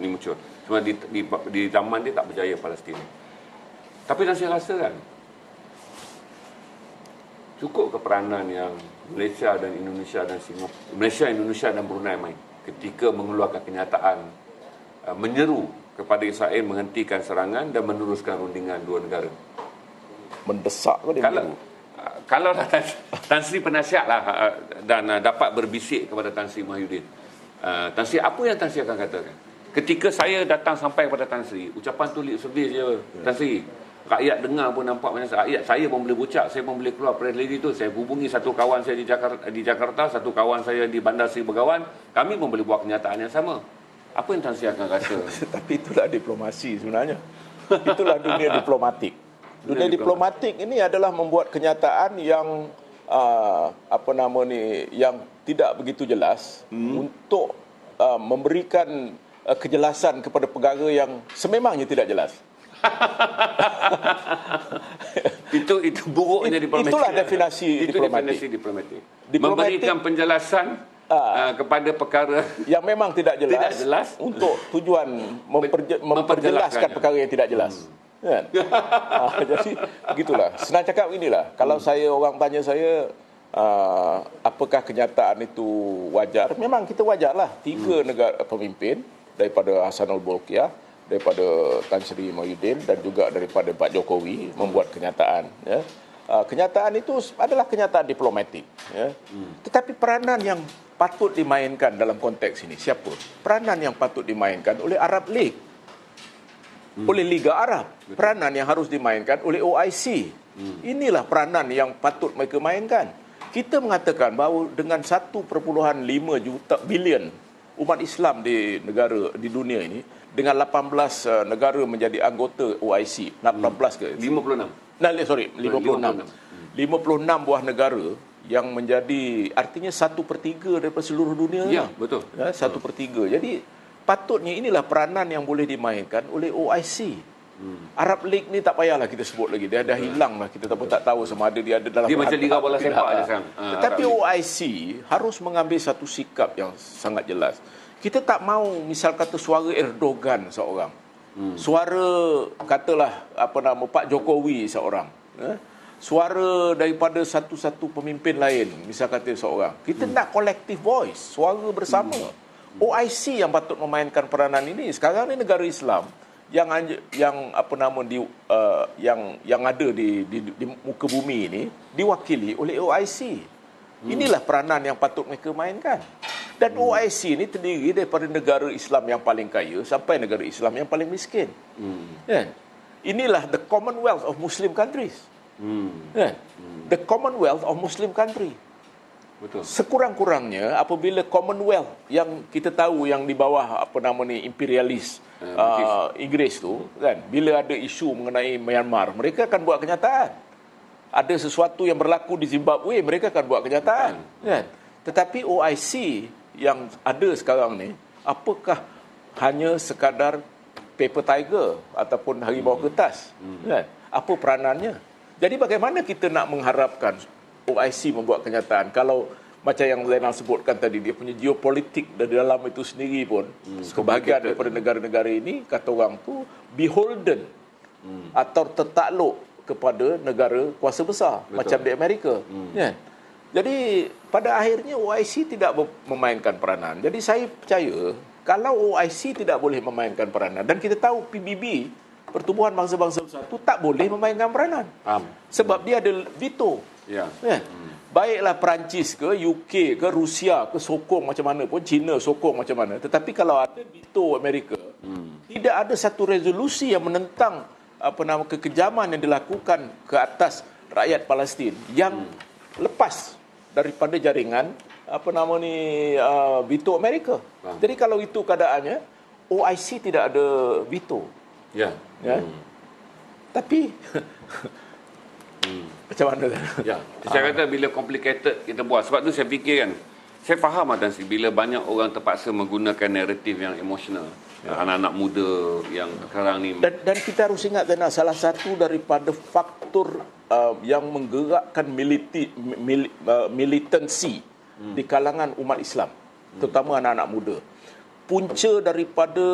ini muncul. Cuma di zaman dia tak berjaya Palestin. Tapi saya rasa kan, cukup keperanan yang Malaysia dan Indonesia dan Singapura, Malaysia, Indonesia dan Brunei main ketika mengeluarkan kenyataan menyeru kepada Israel menghentikan serangan dan meneruskan rundingan dua negara. Mendesak ke dia? Kalau Tan Sri penasihat lah dan dapat berbisik kepada Tan Sri Mahyudin, Tan Sri, apa yang Tan Sri akan katakan? Ketika saya datang sampai kepada Tan Sri, ucapan tu lip service je, Tan Sri. Rakyat dengar pun nampak macam rakyat saya pun boleh bucak, saya pun boleh keluar press release tu. Saya hubungi satu kawan saya di Jakarta, satu kawan saya di Bandar Seri Begawan, kami pun boleh buat kenyataan yang sama. Apa yang Tan Sri akan rasa? Tapi itulah diplomasi sebenarnya. Itulah dunia diplomatik. Dunia diplomatik ini adalah membuat kenyataan yang yang tidak begitu jelas untuk memberikan kejelasan kepada perkara yang sememangnya tidak jelas. itu buruknya diplomatik. Itulah definisi diplomatik. Memberikan penjelasan kepada perkara yang memang tidak jelas untuk tujuan memperjelaskan perkara yang tidak jelas. Kan? Jadi begitulah. Senang cakap inilah. Kalau orang tanya saya apakah kenyataan itu wajar? Memang kita wajarlah. 3 negara pemimpin daripada Hassanul Bolkiah, daripada Tan Sri Mahyudin dan juga daripada Pak Jokowi membuat kenyataan. Ya. Kenyataan itu adalah kenyataan diplomatik. Ya. Tetapi peranan yang patut dimainkan dalam konteks ini siapa? Peranan yang patut dimainkan oleh Arab League, oleh Liga Arab. Peranan yang harus dimainkan oleh OIC. Inilah peranan yang patut mereka mainkan. Kita mengatakan bahawa dengan 1.5 bilion umat Islam di dunia ini, dengan 18 negara menjadi anggota OIC. 18 ke? 56. 56 buah negara yang menjadi artinya 1/3 daripada seluruh dunia. Ya, betul. 1/3. Jadi patutnya inilah peranan yang boleh dimainkan oleh OIC. Arab League ni tak payahlah kita sebut lagi. Dia dah hilang lah. Kita tak tahu sama ada dia ada dalam. Dia macam liga bola sepak je sekarang. Tetapi OIC harus mengambil satu sikap yang sangat jelas. Kita tak mahu misal kata suara Erdogan seorang. Suara katalah Pak Jokowi seorang. Suara daripada satu-satu pemimpin lain, misal kata seorang. Kita nak collective voice, suara bersama. OIC yang patut memainkan peranan ini. Sekarang ni negara Islam yang ada di muka bumi ini diwakili oleh OIC. Inilah peranan yang patut mereka mainkan. Dan OIC ini terdiri daripada negara Islam yang paling kaya sampai negara Islam yang paling miskin. Kan? Inilah the Commonwealth of Muslim countries. Kan? The Commonwealth of Muslim country. Betul. Sekurang-kurangnya apabila Commonwealth yang kita tahu yang di bawah imperialis Inggeris tu kan, bila ada isu mengenai Myanmar, mereka akan buat kenyataan. Ada sesuatu yang berlaku di Zimbabwe, mereka akan buat kenyataan. Kan? Tetapi OIC yang ada sekarang ni, apakah hanya sekadar paper tiger ataupun harimau kertas? Kan? Apa peranannya? Jadi bagaimana kita nak mengharapkan OIC membuat kenyataan kalau macam yang Zainal sebutkan tadi, dia punya geopolitik dari dalam itu sendiri pun sebahagian daripada negara-negara ini kata orang tu beholden atau tertakluk kepada negara kuasa besar. Betul. Macam di Amerika. Ya. Jadi pada akhirnya OIC tidak memainkan peranan. Jadi saya percaya kalau OIC tidak boleh memainkan peranan, dan kita tahu PBB, Pertubuhan Bangsa-Bangsa Bersatu, tak boleh memainkan peranan. Sebab dia ada veto. Ya. Baiklah Perancis ke, UK ke, Rusia ke, sokong macam mana pun, China sokong macam mana. Tetapi kalau ada veto Amerika, tidak ada satu resolusi yang menentang kekejaman yang dilakukan ke atas rakyat Palestin yang lepas daripada jaringan veto Amerika. Jadi kalau itu keadaannya, OIC tidak ada veto. Ya. Tapi macam mana? Ya. Saya kata bila complicated kita buat. Sebab tu saya fikir kan, saya faham Tan Sri bila banyak orang terpaksa menggunakan naratif yang emosional. Anak-anak muda yang sekarang ni. Dan kita harus ingat salah satu daripada faktor yang menggerakkan militansi di kalangan umat Islam, terutama anak-anak muda. Punca daripada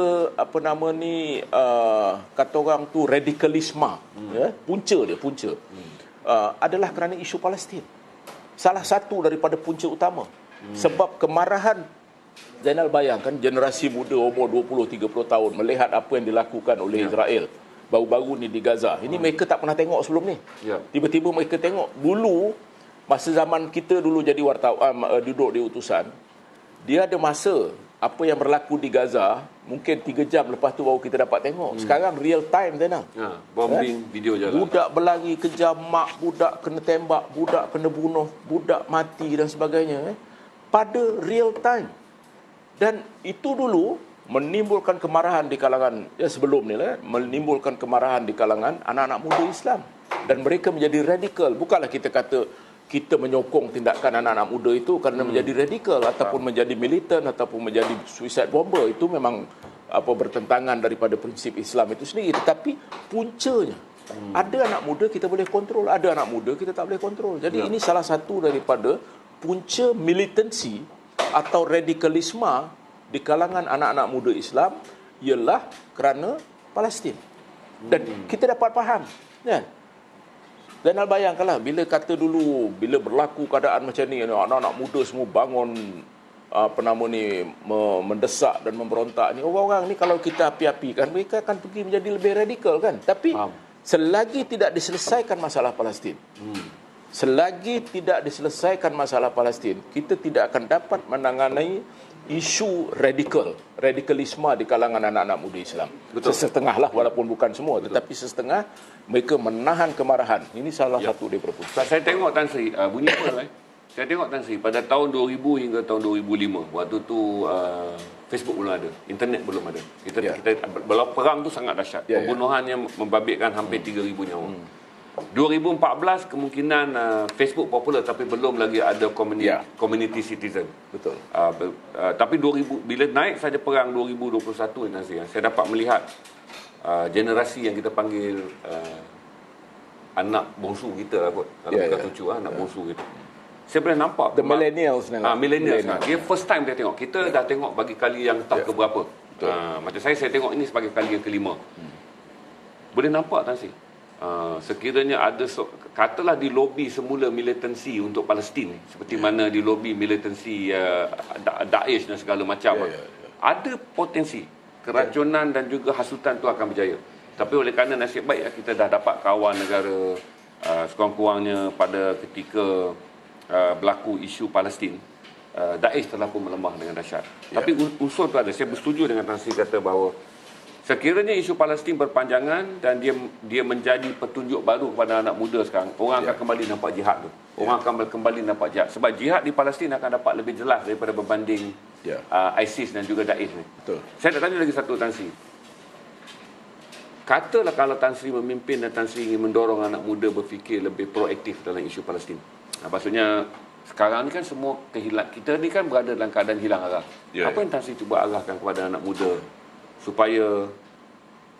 kata orang tu radikalisme, punca adalah kerana isu Palestin. Salah satu daripada punca utama. Sebab kemarahan, Zainal bayangkan generasi muda umur 20-30 tahun melihat apa yang dilakukan oleh Israel baru-baru ni di Gaza. Ini mereka tak pernah tengok sebelum ni. Tiba-tiba mereka tengok. Dulu, masa zaman kita dulu jadi wartawan, duduk di utusan, dia ada masa apa yang berlaku di Gaza, mungkin 3 jam lepas tu baru kita dapat tengok. Sekarang real time, Zainal. Bombing, video jalan. Budak berlari kejar mak, budak kena tembak, budak kena bunuh, budak mati dan sebagainya. Pada real time. Dan itu dulu menimbulkan kemarahan di kalangan, sebelum ni menimbulkan kemarahan di kalangan anak-anak muda Islam. Dan mereka menjadi radikal. Bukanlah kita kata kita menyokong tindakan anak-anak muda itu kerana menjadi radikal ataupun menjadi militan ataupun menjadi suicide bomber. Itu memang bertentangan daripada prinsip Islam itu sendiri. Tetapi puncanya, ada anak muda kita boleh kontrol, ada anak muda kita tak boleh kontrol. Jadi ini salah satu daripada punca militansi atau radikalisme di kalangan anak-anak muda Islam ialah kerana Palestin. Dan kita dapat faham, kan? Zainal bayangkanlah bila kata dulu, bila berlaku keadaan macam ni, anak-anak muda semua bangun mendesak dan memberontak ni. Orang-orang ni kalau kita api-apikan, mereka akan pergi menjadi lebih radikal, kan? Tapi selagi tidak diselesaikan masalah Palestin, selagi tidak diselesaikan masalah Palestin, kita tidak akan dapat menangani isu radikalisme di kalangan anak-anak muda Islam. Sesetengah lah, walaupun bukan semua. Tetapi sesetengah mereka menahan kemarahan. Ini salah satu daripada punca. Saya tengok Tan Sri, bunyi apa saya tengok Tan Sri pada tahun 2000 hingga tahun 2005. Waktu tu Facebook belum ada, internet belum ada. Kita perang tu sangat dahsyat. Pembunuhan yang membabitkan hampir 3,000 nyawa. 2014 kemungkinan Facebook popular tapi belum lagi ada community citizen. Betul. Tapi 2000 bila naik saja perang 2021 Tan Sri, saya dapat melihat generasi yang kita panggil anak bongsu kita lah kot. Kalau bukan cucu anak bongsu kita. Saya boleh nampak the millennials ni lah. Millennials. Dia first time dia tengok. Kita dah tengok bagi kali yang tak keberapa. Macam saya tengok ini sebagai kali yang kelima. Boleh nampak Tan Sri. Sekiranya ada katalah di lobi semula militansi untuk Palestin seperti mana di lobi militansi Daesh dan segala macam, ada potensi keracunan dan juga hasutan tu akan berjaya. Tapi oleh kerana nasib baik kita dah dapat kawan negara sekurang-kurangnya pada ketika berlaku isu Palestin, Daesh telah pun melemah dengan dahsyat. Tapi unsur tu ada. Saya bersetuju dengan Tan Sri kata bahawa sekiranya isu Palestin berpanjangan dan dia menjadi petunjuk baru kepada anak muda sekarang, orang akan kembali nampak jihad tu. Orang akan kembali nampak jihad. Sebab jihad di Palestin akan dapat lebih jelas daripada berbanding ISIS dan juga Daesh ni. Betul. Saya nak tanya lagi satu Tan Sri. Katalah kalau Tan Sri memimpin dan Tan Sri ingin mendorong anak muda berfikir lebih proaktif dalam isu Palestin. Maksudnya sekarang ni kan semua kita ni kan berada dalam keadaan hilang arah. Apa yang Tan Sri cuba arahkan kepada anak muda supaya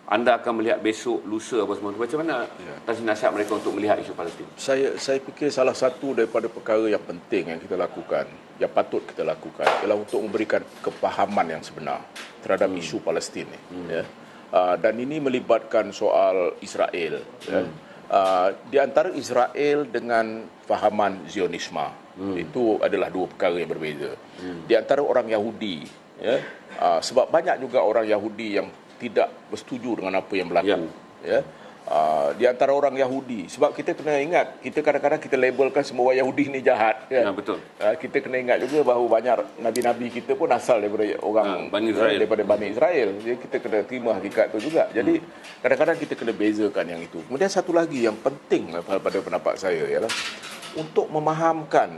anda akan melihat besok, lusa apa semua. Macam mana Tan Sri nasihat mereka untuk melihat isu Palestin? Saya fikir salah satu daripada perkara yang penting yang kita lakukan, yang patut kita lakukan, ialah untuk memberikan kepahaman yang sebenar terhadap isu Palestin ni. Dan ini melibatkan soal Israel. Di antara Israel dengan fahaman Zionisme, itu adalah dua perkara yang berbeza. Di antara orang Yahudi, sebab banyak juga orang Yahudi yang tidak bersetuju dengan apa yang berlaku. Di antara orang Yahudi, sebab kita kena ingat, kita kadang-kadang kita labelkan semua orang Yahudi ni jahat, kan? Betul. Kita kena ingat juga bahawa banyak nabi-nabi kita pun asal daripada orang Bani Israel. daripada Bani Israel. Jadi kita kena terima hakikat tu juga. Jadi kadang-kadang kita kena bezakan yang itu. Kemudian satu lagi yang penting pada pendapat saya ialah untuk memahamkan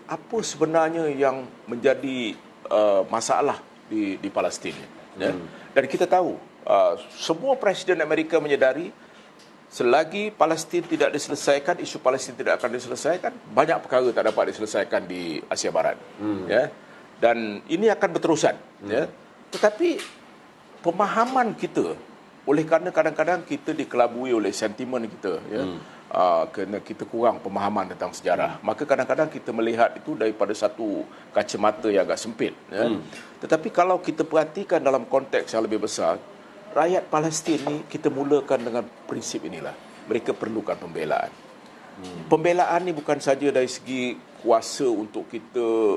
apa sebenarnya yang menjadi masalah di Palestin. Ya. Dan kita tahu semua Presiden Amerika menyedari selagi Palestin tidak diselesaikan, isu Palestin tidak akan diselesaikan, banyak perkara tak dapat diselesaikan di Asia Barat. Ya. Dan ini akan berterusan. Ya. Tetapi pemahaman kita, oleh kerana kadang-kadang kita dikelabui oleh sentimen kita, ya, kerana kita kurang pemahaman tentang sejarah, maka kadang-kadang kita melihat itu daripada satu kacamata yang agak sempit. Ya. Tetapi kalau kita perhatikan dalam konteks yang lebih besar, rakyat Palestin ni kita mulakan dengan prinsip inilah. Mereka perlukan pembelaan. Pembelaan ni bukan saja dari segi kuasa untuk kita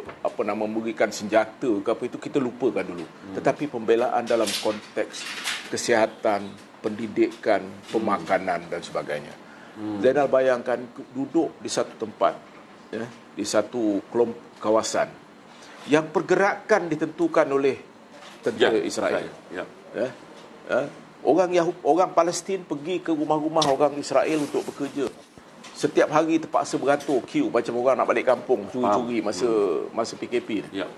memberikan senjata ke apa, itu kita lupakan dulu. Tetapi pembelaan dalam konteks kesihatan, pendidikan, pemakanan dan sebagainya. Zainal bayangkan duduk di satu tempat, ya, di satu kawasan yang pergerakan ditentukan oleh tentera Israel. Ya. Orang Palestin pergi ke rumah-rumah orang Israel untuk bekerja. Setiap hari terpaksa beratur queue macam orang nak balik kampung, curi-curi masa PKP ni. Ya.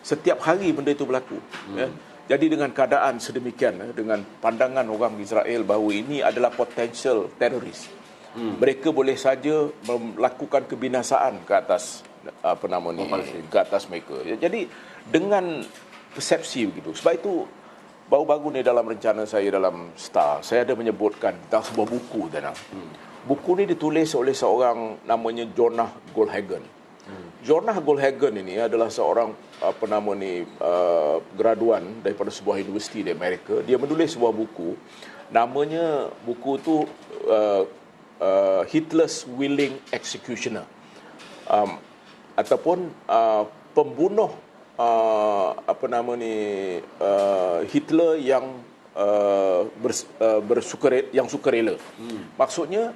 Setiap hari benda itu berlaku. Ya. Jadi dengan keadaan sedemikian, dengan pandangan orang Israel bahawa ini adalah potential teroris, mereka boleh saja melakukan kebinasaan ke atas ke atas mereka. Ya, jadi dengan persepsi begitu. Sebab itu baru-baru ni dalam rencana saya dalam Star, saya ada menyebutkan tentang sebuah buku. Buku ni ditulis oleh seorang namanya Jonah Goldhagen. Jonah Goldhagen ini adalah seorang graduan daripada sebuah universiti di Amerika. Dia menulis sebuah buku, namanya buku tu Hitler's Willing Executioner, ataupun pembunuh Hitler yang sukarela. Maksudnya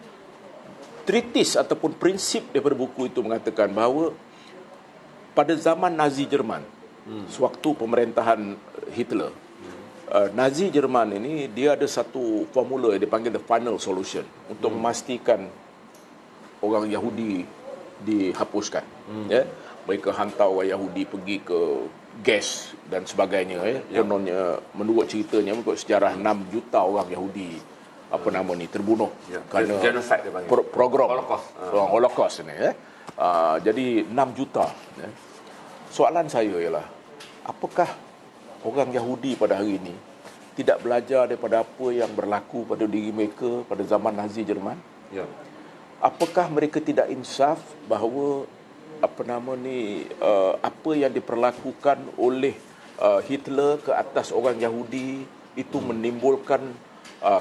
treatise ataupun prinsip daripada buku itu mengatakan bahawa pada zaman Nazi Jerman, sewaktu pemerintahan Hitler, Nazi Jerman ini dia ada satu formula yang dipanggil the final solution untuk memastikan orang Yahudi dihapuskan. Ya, mereka hantar orang Yahudi pergi ke gas dan sebagainya. Kononnya, menurut ceritanya, menurut sejarah, 6 juta orang Yahudi terbunuh kerana program Holocaust ini. Jadi 6 juta. Soalan saya ialah, apakah orang Yahudi pada hari ini tidak belajar daripada apa yang berlaku pada diri mereka pada zaman Nazi Jerman? Apakah mereka tidak insaf bahawa apa yang diperlakukan oleh Hitler ke atas orang Yahudi itu menimbulkan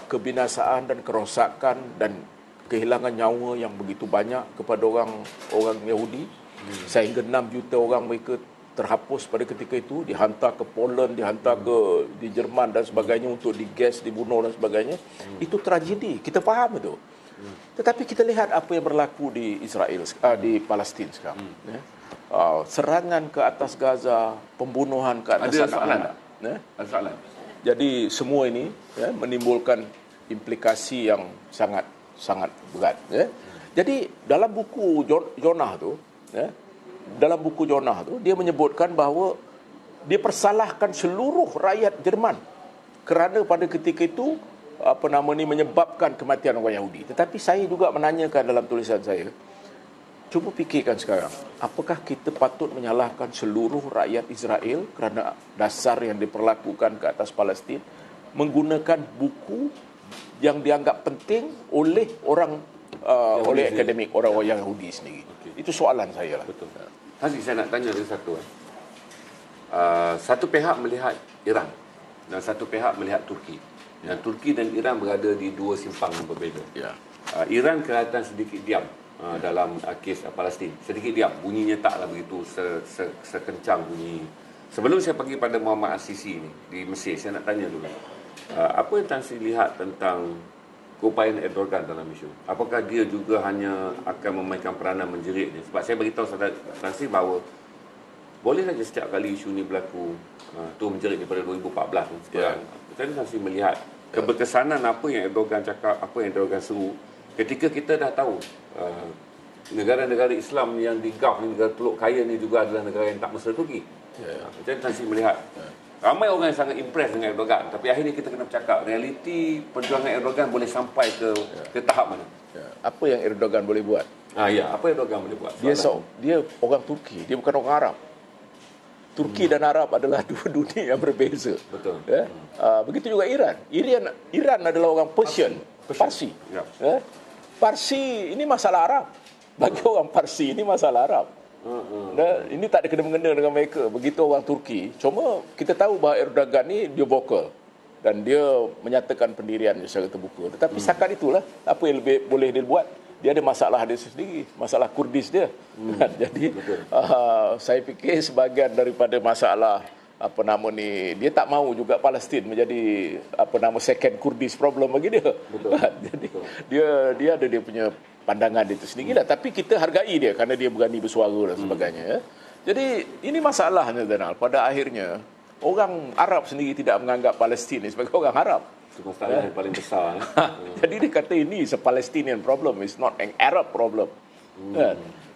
kebinasaan dan kerosakan dan kehilangan nyawa yang begitu banyak kepada orang Yahudi, sehingga 6 juta orang mereka terhapus pada ketika itu, dihantar ke Poland, dihantar di Jerman dan sebagainya untuk digas, dibunuh dan sebagainya. Itu tragedi, kita faham itu. Tetapi kita lihat apa yang berlaku di Israel, di Palestin sekarang. Serangan ke atas Gaza, pembunuhan ke atas anak-anak. Ada soalan? Jadi semua ini menimbulkan implikasi yang sangat berat. Jadi dalam buku Jonah tu, dia menyebutkan bahawa dia persalahkan seluruh rakyat Jerman kerana pada ketika itu menyebabkan kematian orang Yahudi. Tetapi saya juga menanyakan dalam tulisan saya, cuba fikirkan sekarang, apakah kita patut menyalahkan seluruh rakyat Israel kerana dasar yang diperlakukan ke atas Palestin menggunakan buku yang dianggap penting oleh oleh akademik, orang-orang Yahudi sendiri? Itu soalan saya lah. Betul. Haziq, saya nak tanya satu. Satu pihak melihat Iran dan satu pihak melihat Turki. Dan Turki dan Iran berada di dua simpang yang berbeza. Iran kelihatan sedikit diam dalam kes Palestin. Sedikit diam, bunyinya taklah begitu sekencang bunyi. Sebelum saya pergi pada Muhammad Al-Sisi ni di Mesir, saya nak tanya dulu, apa yang Tan Sri lihat tentang keupayaan Erdogan dalam isu? Apakah dia juga hanya akan memainkan peranan menjerit ni? Sebab saya beritahu Tan Sri bahawa boleh saja setiap kali isu ni berlaku, tu menjerit daripada 2014 tu sekarang. Saya masih melihat keberkesanan apa yang Erdogan cakap, apa yang Erdogan seru, ketika kita dah tahu negara-negara Islam yang di Gulf ni, negara Teluk Kaya ni juga adalah negara yang tak mesra Turki. Macam Tan Sri melihat. Ramai orang yang sangat impress dengan Erdogan, tapi akhirnya kita kena bercakap realiti perjuangan Erdogan boleh sampai ke tahap mana. Apa yang Erdogan boleh buat? Apa Erdogan boleh buat? Dia orang Turki, dia bukan orang Arab. Turki dan Arab adalah dua dunia yang berbeza. Betul. Begitu juga Iran. Iran adalah orang Persian, Parsi. Parsi ini masalah Arab. Bagi orang Parsi ini masalah Arab. Ini tak ada kena-mengena dengan mereka. Begitu orang Turki. Cuma kita tahu bahawa Erdogan ni dia vokal dan dia menyatakan pendirian secara terbuka. Tetapi setakat itulah apa yang lebih boleh dia buat. Dia ada masalah dia sendiri, masalah Kurdis dia. Jadi saya fikir sebahagian daripada masalah dia tak mahu juga Palestin menjadi second Kurdis problem bagi dia. Jadi dia ada dia punya pandangan dia itu sendirilah, tapi kita hargai dia kerana dia berani bersuara dan sebagainya. Jadi ini masalahnya, Zainal. Pada akhirnya orang Arab sendiri tidak menganggap Palestin sebagai orang Arab. Itu masalah yang paling besar. Jadi dia kata ini is a Palestinian problem, it's not an Arab problem.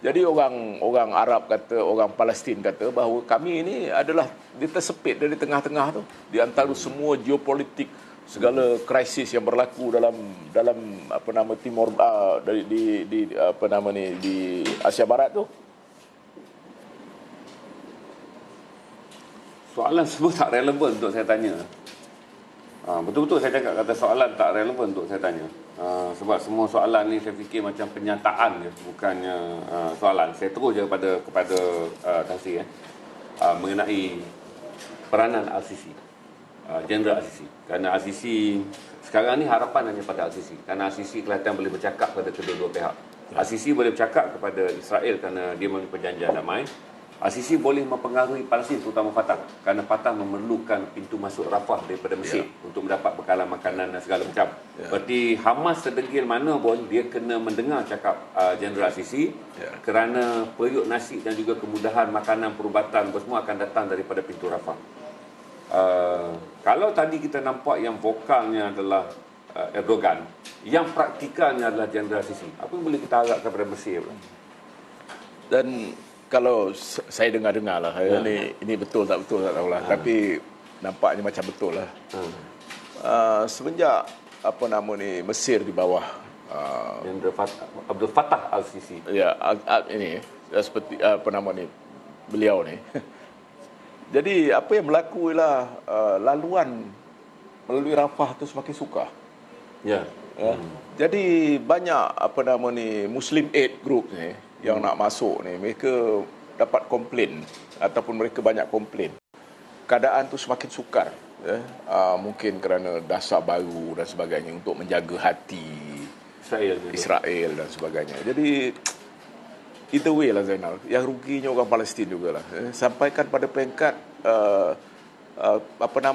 Jadi orang Arab kata, orang Palestin kata bahawa kami ini adalah dia tersepit dari tengah-tengah tu, di antara semua geopolitik, segala krisis yang berlaku dalam Timur di Asia Barat tu. Soalan semua tak relevan untuk saya tanya. Betul-betul saya cakap kata soalan tak relevan untuk saya tanya. Sebab semua soalan ni saya fikir macam penyataan je, bukannya soalan. Saya terus je kepada Tasir mengenai peranan Al-Sisi, Jeneral Al-Sisi. Kerana Al-Sisi sekarang ni harapan hanya pada Al-Sisi, kerana Al-Sisi kelihatan boleh bercakap pada kedua-dua pihak. Al-Sisi boleh bercakap kepada Israel kerana dia memiliki perjanjian damai. Al-Sisi boleh mempengaruhi Palestin, terutama Fatah, kerana Fatah memerlukan pintu masuk Rafah daripada Mesir untuk mendapat bekalan makanan dan segala macam. Berarti Hamas sedegil mana pun dia kena mendengar cakap Jeneral Al-Sisi, kerana periuk nasi dan juga kemudahan makanan, perubatan semua akan datang daripada pintu Rafah. Kalau tadi kita nampak yang vokalnya adalah Erdogan, yang praktikalnya adalah Jeneral Al-Sisi, apa yang boleh kita harapkan kepada Mesir? Dan kalau saya dengar-dengar lah, ini betul tak betul tak tahulah, tapi nampaknya macam betul lah. Semenjak Mesir di bawah Abdul Fattah Al-Sisi. Ya, seperti beliau ni. Jadi apa yang berlaku ialah laluan melalui Rafah tu semakin sukar. Jadi banyak Muslim Aid Group ni yang nak masuk ni, mereka dapat komplain ataupun mereka banyak komplain. Keadaan tu semakin sukar, mungkin kerana dasar baru dan sebagainya untuk menjaga hati Israel dan sebagainya. Jadi either way lah, Zainal, yang ruginya orang Palestin jugalah. Sampaikan pada peringkat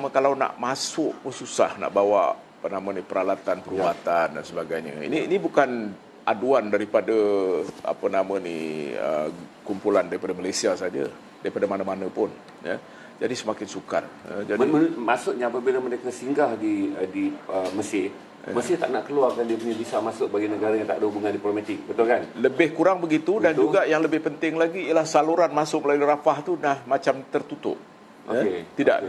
kalau nak masuk pun susah, nak bawa peralatan perubatan dan sebagainya. Ini bukan aduan daripada kumpulan daripada Malaysia saja, daripada mana-mana pun, jadi semakin sukar. Jadi maksudnya apabila mereka singgah di Mesir, Mesir tak nak keluarkan dia punya visa masuk bagi negara yang tak ada hubungan diplomatik, betul kan? Lebih kurang begitu. Dan juga yang lebih penting lagi ialah saluran masuk melalui Rafah tu dah macam tertutup. Tidak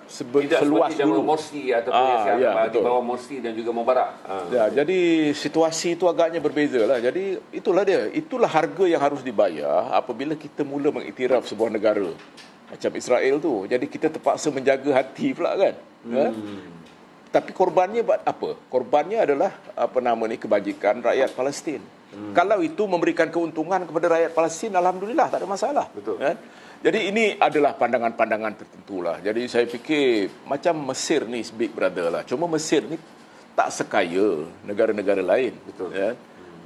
seluas dulu Morsi ataupun di bawah Morsi dan juga Mubarak. Jadi situasi itu agaknya berbeza lah. Jadi itulah harga yang harus dibayar apabila kita mula mengiktiraf sebuah negara macam Israel tu. Jadi kita terpaksa menjaga hati pula kan. Tapi korbannya buat apa? Korbannya adalah kebajikan rakyat Palestin. Kalau itu memberikan keuntungan kepada rakyat Palestin, alhamdulillah, tak ada masalah. Betul. Jadi ini adalah pandangan-pandangan tertentu lah. Jadi saya fikir macam Mesir ni big brother lah. Cuma Mesir ni tak sekaya negara-negara lain. Betul.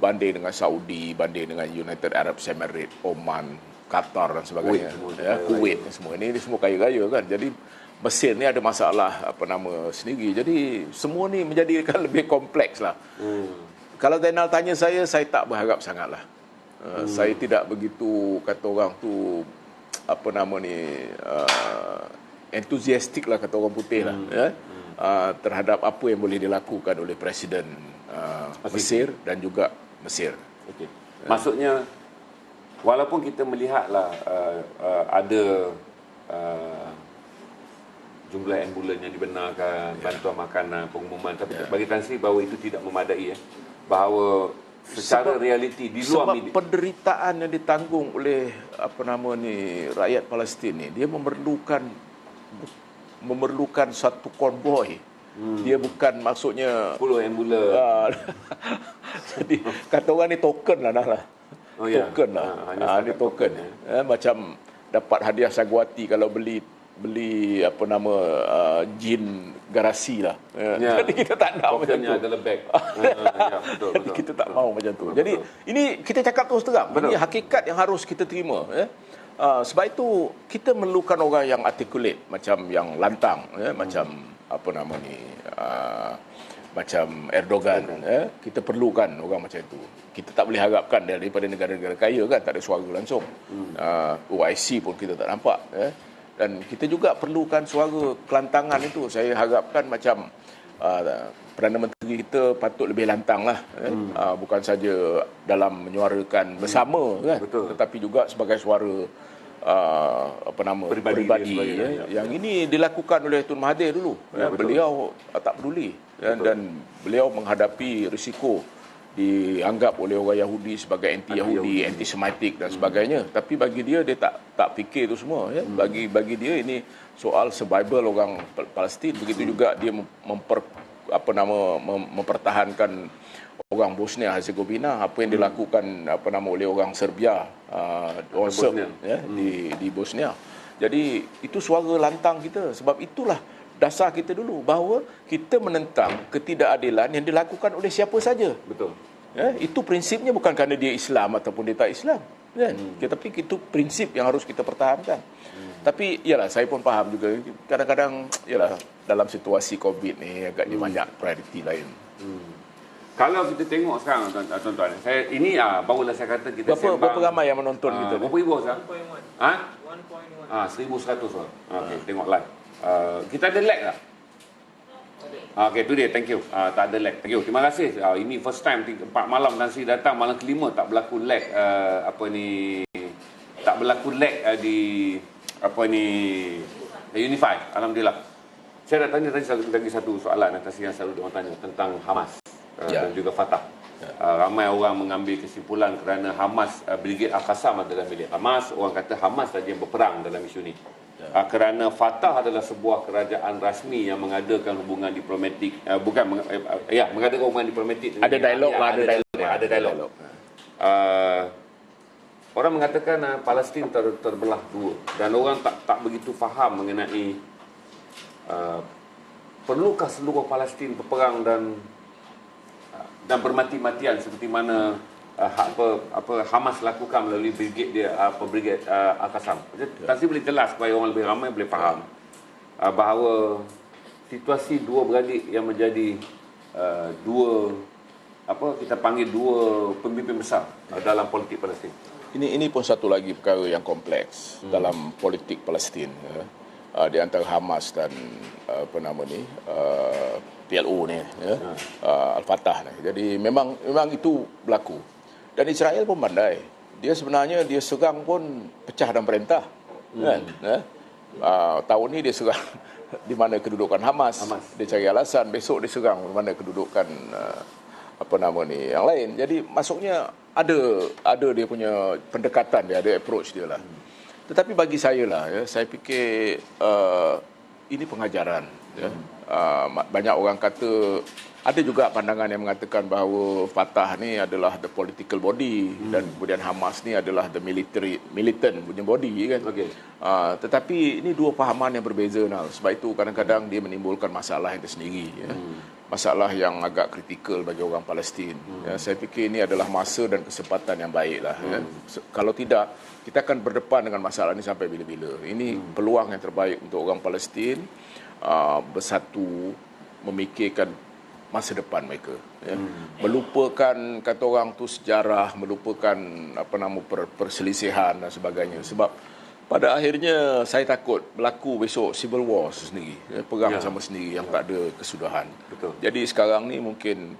Banding dengan Saudi, banding dengan United Arab Emirates, Oman, Qatar dan sebagainya. Kuwait semua. Ini semua kaya-kaya kan. Jadi Mesir ni ada masalah sendiri. Jadi semua ni menjadikan lebih kompleks lah. Kalau Zainal tanya saya tak berharap sangat lah. Saya tidak begitu, kata orang tu, entusiastik lah, kata orang putih lah, terhadap apa yang boleh dilakukan oleh Presiden Mesir dan juga Mesir. Maksudnya walaupun kita melihatlah ada jumlah ambulan yang dibenarkan, bantuan makanan, pengumuman, tapi bagi Tan Sri bahawa itu tidak memadai, bahawa secara realiti di luar media, penderitaan yang ditanggung oleh rakyat Palestin ni, dia memerlukan satu konvoi. Dia bukan maksudnya 10 ambulan. Jadi kata orang ni token lah dah lah. Token lah. Ni token. Macam dapat hadiah sagwati kalau beli jin garasi lah. Jadi kita tak nak macam tu. Adalah bag. Betul. Jadi kita tak mahu macam tu. Jadi ini kita cakap terus terang. Ini hakikat yang harus kita terima. Sebab itu kita memerlukan orang yang articulate, macam yang lantang, macam macam Erdogan. Kita perlukan orang macam itu. Kita tak boleh harapkan daripada negara-negara kaya kan, tak ada suara langsung. OIC pun kita tak nampak. Dan kita juga perlukan suara kelantangan itu. Saya harapkan macam Perdana Menteri kita patut lebih lantang lah. Bukan saja dalam menyuarakan bersama kan, tetapi juga sebagai suara peribadi. Yang ini dilakukan oleh Tun Mahathir dulu. Beliau tak peduli. Dan beliau menghadapi risiko dianggap oleh orang Yahudi sebagai anti-Yahudi, anti-Semitik dan sebagainya. Tapi bagi dia tak fikir itu semua. Bagi dia ini soal survival orang Palestin. Begitu juga dia mempertahankan orang Bosnia Herzegovina, apa yang dilakukan oleh orang Serbia, orang Serb di Bosnia. Jadi itu suara lantang kita. Sebab itulah dasar kita dulu, bahawa kita menentang ketidakadilan yang dilakukan oleh siapa saja. Betul. Itu prinsipnya bukan kerana dia Islam ataupun dia tak Islam. Tapi itu prinsip yang harus kita pertahankan. Tapi yalah, saya pun faham juga kadang-kadang yalah, dalam situasi COVID ni agaknya banyak prioriti lain. Kalau kita tengok sekarang tuan-tuan, barulah saya kata kita berapa ramai yang menonton kita? Berapa ribu sekarang? 1,100 orang. Okey, tengok live. Kita ada lag tak? Okey, tu dia. Thank you. Tak ada lag. Thank you. Terima kasih. Ini first time 4 malam Tan Sri datang, malam kelima tak berlaku lag tak berlaku lag di Unify. Alhamdulillah. Saya nak tanya lagi satu soalan Tan Sri yang selalu orang tanya tentang Hamas dan juga Fatah. Ramai orang mengambil kesimpulan kerana Hamas, Brigade Al-Qassam adalah milik Hamas. Orang kata Hamas saja yang berperang dalam isu ini. Kerana Fatah adalah sebuah kerajaan rasmi yang mengadakan hubungan diplomatik, mengadakan hubungan diplomatik. Ada dialog lah, ada dialog. Orang mengatakan Palestin terbelah dua, dan orang tak begitu faham mengenai perlukah seluruh Palestin berperang dan bermati-matian seperti mana Hamas lakukan melalui brigade Al-Qassam. Tan Sri boleh jelas supaya orang lebih ramai boleh faham bahawa situasi dua beradik yang menjadi kita panggil dua pemimpin besar dalam politik Palestin. Ini pun satu lagi perkara yang kompleks dalam politik Palestin, di antara Hamas dan PLO ni, Al-Fatah ni. Jadi memang itu berlaku. Dan Israel pun pandai. Dia sebenarnya serang pun pecah dan perintah. Kan? Tahun ni dia serang di mana kedudukan Hamas. Dia cari alasan, besok dia serang di mana kedudukan yang lain. Jadi maksudnya ada dia punya pendekatan dia, ada approach dia lah. Tetapi bagi saya lah, saya fikir ini pengajaran. Banyak orang kata, ada juga pandangan yang mengatakan bahawa Fatah ni adalah the political body dan kemudian Hamas ni adalah the militant punya body kan. Tetapi ini dua fahaman yang berbeza. Sebab itu kadang-kadang dia menimbulkan masalah yang tersendiri. Masalah yang agak kritikal bagi orang Palestin. Saya fikir ini adalah masa dan kesempatan yang baik lah. Kalau tidak, kita akan berdepan dengan masalah ini sampai bila-bila. Ini peluang yang terbaik untuk orang Palestin bersatu, memikirkan masa depan mereka, melupakan kata orang tu sejarah, melupakan perselisihan dan sebagainya. Sebab pada akhirnya saya takut berlaku besok civil war sendiri, perang sama sendiri yang tak ada kesudahan. Jadi sekarang ni mungkin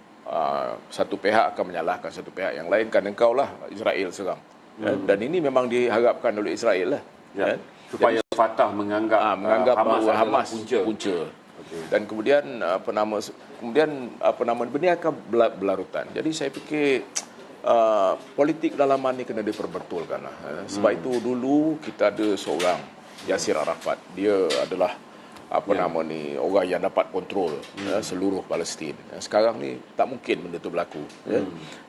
satu pihak akan menyalahkan satu pihak yang lain, kan engkaulah Israel serang. Dan ini memang diharapkan oleh Israel lah. Ya. Supaya Fatah menganggap bahawa Hamas punca. Okay. Dan kemudian benda akan berlarutan. Jadi saya fikir politik dalaman ni kena diperbetulkan lah. Sebab itu dulu kita ada seorang Yasir Arafat. Dia adalah orang yang dapat kontrol seluruh Palestin. Sekarang ni tak mungkin benda tu berlaku.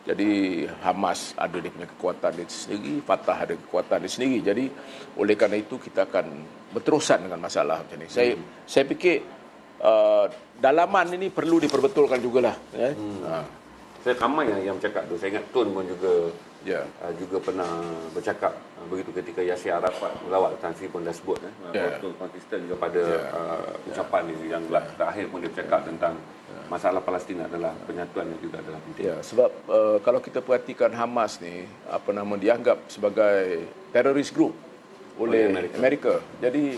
Jadi Hamas ada dia punya kekuatan dia sendiri, Fatah ada kekuatan dia sendiri. Jadi oleh kerana itu kita akan berterusan dengan masalah macam ni. Saya fikir dalaman ini perlu diperbetulkan jugalah. Saya ramai yang bercakap tu. Saya ingat Tun pun juga juga pernah bercakap begitu ketika Yasir Arafat melawat Tan Sri pun dah sebut Tun konsisten juga pada ucapan ni yang terakhir pun dia bercakap tentang masalah Palestin adalah penyatuan yang juga adalah penting. Sebab kalau kita perhatikan Hamas ni dianggap sebagai terrorist group oleh Amerika. Jadi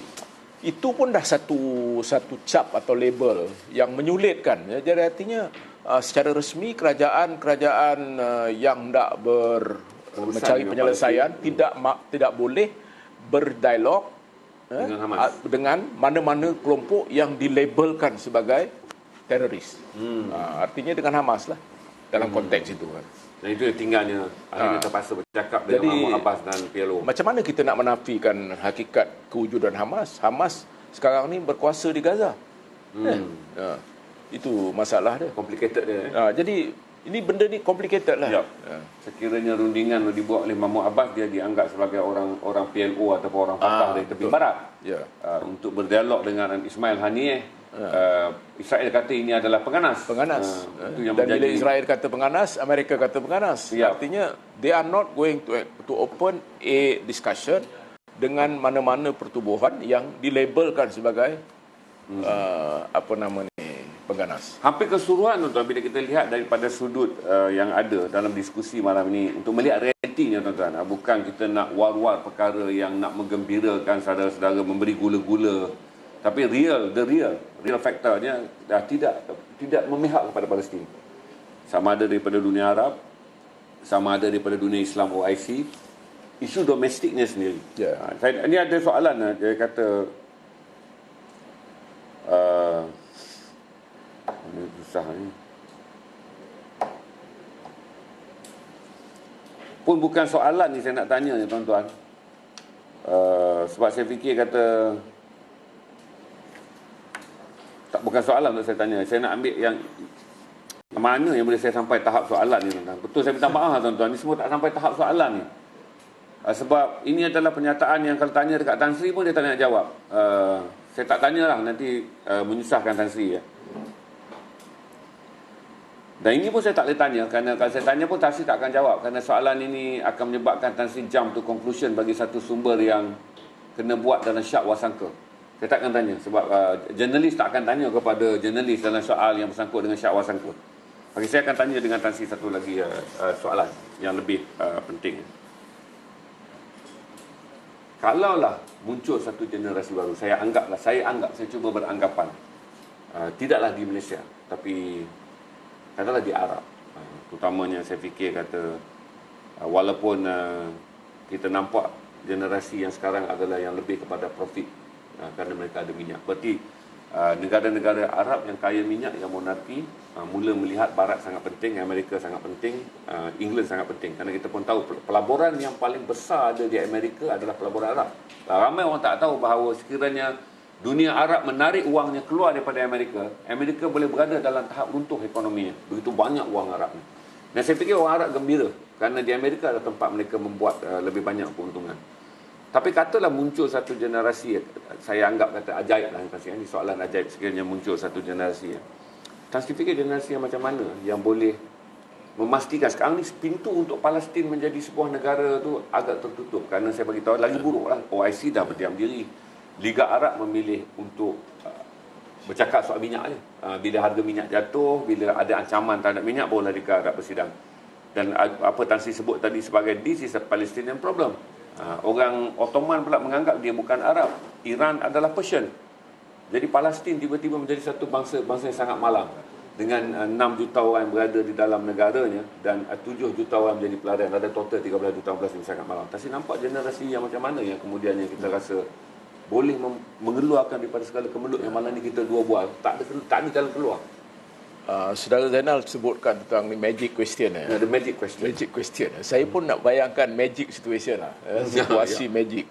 itu pun dah satu cap atau label yang menyulitkan. Jadi artinya secara resmi kerajaan yang hendak mencari penyelesaian tidak boleh berdialog dengan mana-mana kelompok yang dilabelkan sebagai teroris. Artinya dengan Hamas lah dalam konteks itu kan. Dan itu tinggalnya akhirnya terpaksa bercakap dengan Mahmud Abbas dan PLO. Macam mana kita nak menafikan hakikat kewujudan Hamas? Hamas sekarang ni berkuasa di Gaza. Itu masalah dia. Complicated dia. Jadi ini benda ni complicated lah. Sekiranya rundingan dibuat oleh Mahmud Abbas, dia dianggap sebagai orang PLO ataupun orang Fatah dari tepi barat. Untuk berdialog dengan Ismail Haniyeh. Israel kata ini adalah penganas. Itu yang dan bila Israel kata penganas, Amerika kata penganas. Artinya they are not going to open a discussion dengan mana-mana pertubuhan yang dilabelkan sebagai pengganas. Hampir keseluruhan tuan-tuan bila kita lihat daripada sudut yang ada dalam diskusi malam ini untuk melihat realitinya tuan-tuan. Bukan kita nak war-war perkara yang nak menggembirakan saudara-saudara, memberi gula-gula. Tapi the real faktornya dah tidak memihak kepada Palestin. Sama ada daripada dunia Arab, sama ada daripada dunia Islam OIC, isu domestiknya sendiri. Ini ada soalan dia kata ini susah ni. Pun bukan soalan ni saya nak tanya ni tuan-tuan. Sebab saya fikir kata bukan soalan untuk saya tanya. Saya nak ambil yang mana yang boleh saya sampai tahap soalan ni tuan-tuan. Betul, saya minta maaf tuan-tuan. Ni semua tak sampai tahap soalan ni. Sebab ini adalah pernyataan yang kalau tanya dekat Tan Sri pun dia tak nak jawab. Saya tak tanyalah, nanti menyusahkan Tan Sri ya. Dan ini pun saya tak boleh tanya, kerana kalau saya tanya pun Tan Sri tak akan jawab, kerana soalan ini akan menyebabkan Tan Sri jump to conclusion bagi satu sumber yang kena buat dalam syak wasangka. Saya tak akan tanya, sebab jurnalis tak akan tanya kepada jurnalis dalam soal yang bersangkut dengan syak wasangka. Bagi saya akan tanya dengan Tan Sri satu lagi soalan yang lebih penting. Kalaulah muncul satu generasi baru, saya cuba beranggapan, tidaklah di Malaysia, tapi katalah di Arab, terutamanya saya fikir kata walaupun kita nampak generasi yang sekarang adalah yang lebih kepada profit kerana mereka ada minyak. Berarti negara-negara Arab yang kaya minyak, yang monarki, mula melihat Barat sangat penting, Amerika sangat penting, England sangat penting. Kerana kita pun tahu pelaburan yang paling besar ada di Amerika adalah pelaburan Arab. Ramai orang tak tahu bahawa sekiranya dunia Arab menarik wangnya keluar daripada Amerika, Amerika boleh berada dalam tahap runtuh ekonominya. Begitu banyak wang Arab ni. Dan saya fikir orang Arab gembira kerana di Amerika ada tempat mereka membuat lebih banyak keuntungan. Tapi katalah muncul satu generasi, saya anggap kata ajaib lah, ini soalan ajaib, sekiranya muncul satu generasi. Tan Sri fikir generasi yang macam mana yang boleh memastikan sekarang ni pintu untuk Palestin menjadi sebuah negara tu agak tertutup. Kerana saya bagi tahu lagi buruk lah, OIC dah berdiam diri. Liga Arab memilih untuk bercakap soal minyak je. Bila harga minyak jatuh, bila ada ancaman terhadap minyak, barulah Liga Arab bersidang. Dan apa Tan Sri sebut tadi sebagai this is a Palestinian problem. Orang Ottoman pula menganggap dia bukan Arab, Iran adalah Persian. Jadi Palestin tiba-tiba menjadi satu bangsa yang sangat malang. dengan 6 juta orang yang berada di dalam negaranya dan 7 juta orang menjadi pelarian, ada total 13 juta 14 di masyarakat malam. Tapi nampak generasi yang macam mana yang kemudian yang kita rasa boleh mengeluarkan daripada segala kemelut yang mana ni kita dua buah, tak ada jalan keluar. Saudara Zainal sebutkan tentang ni magic question. The magic question. Magic question. Saya pun nak bayangkan magic situation lah. Situasi magic.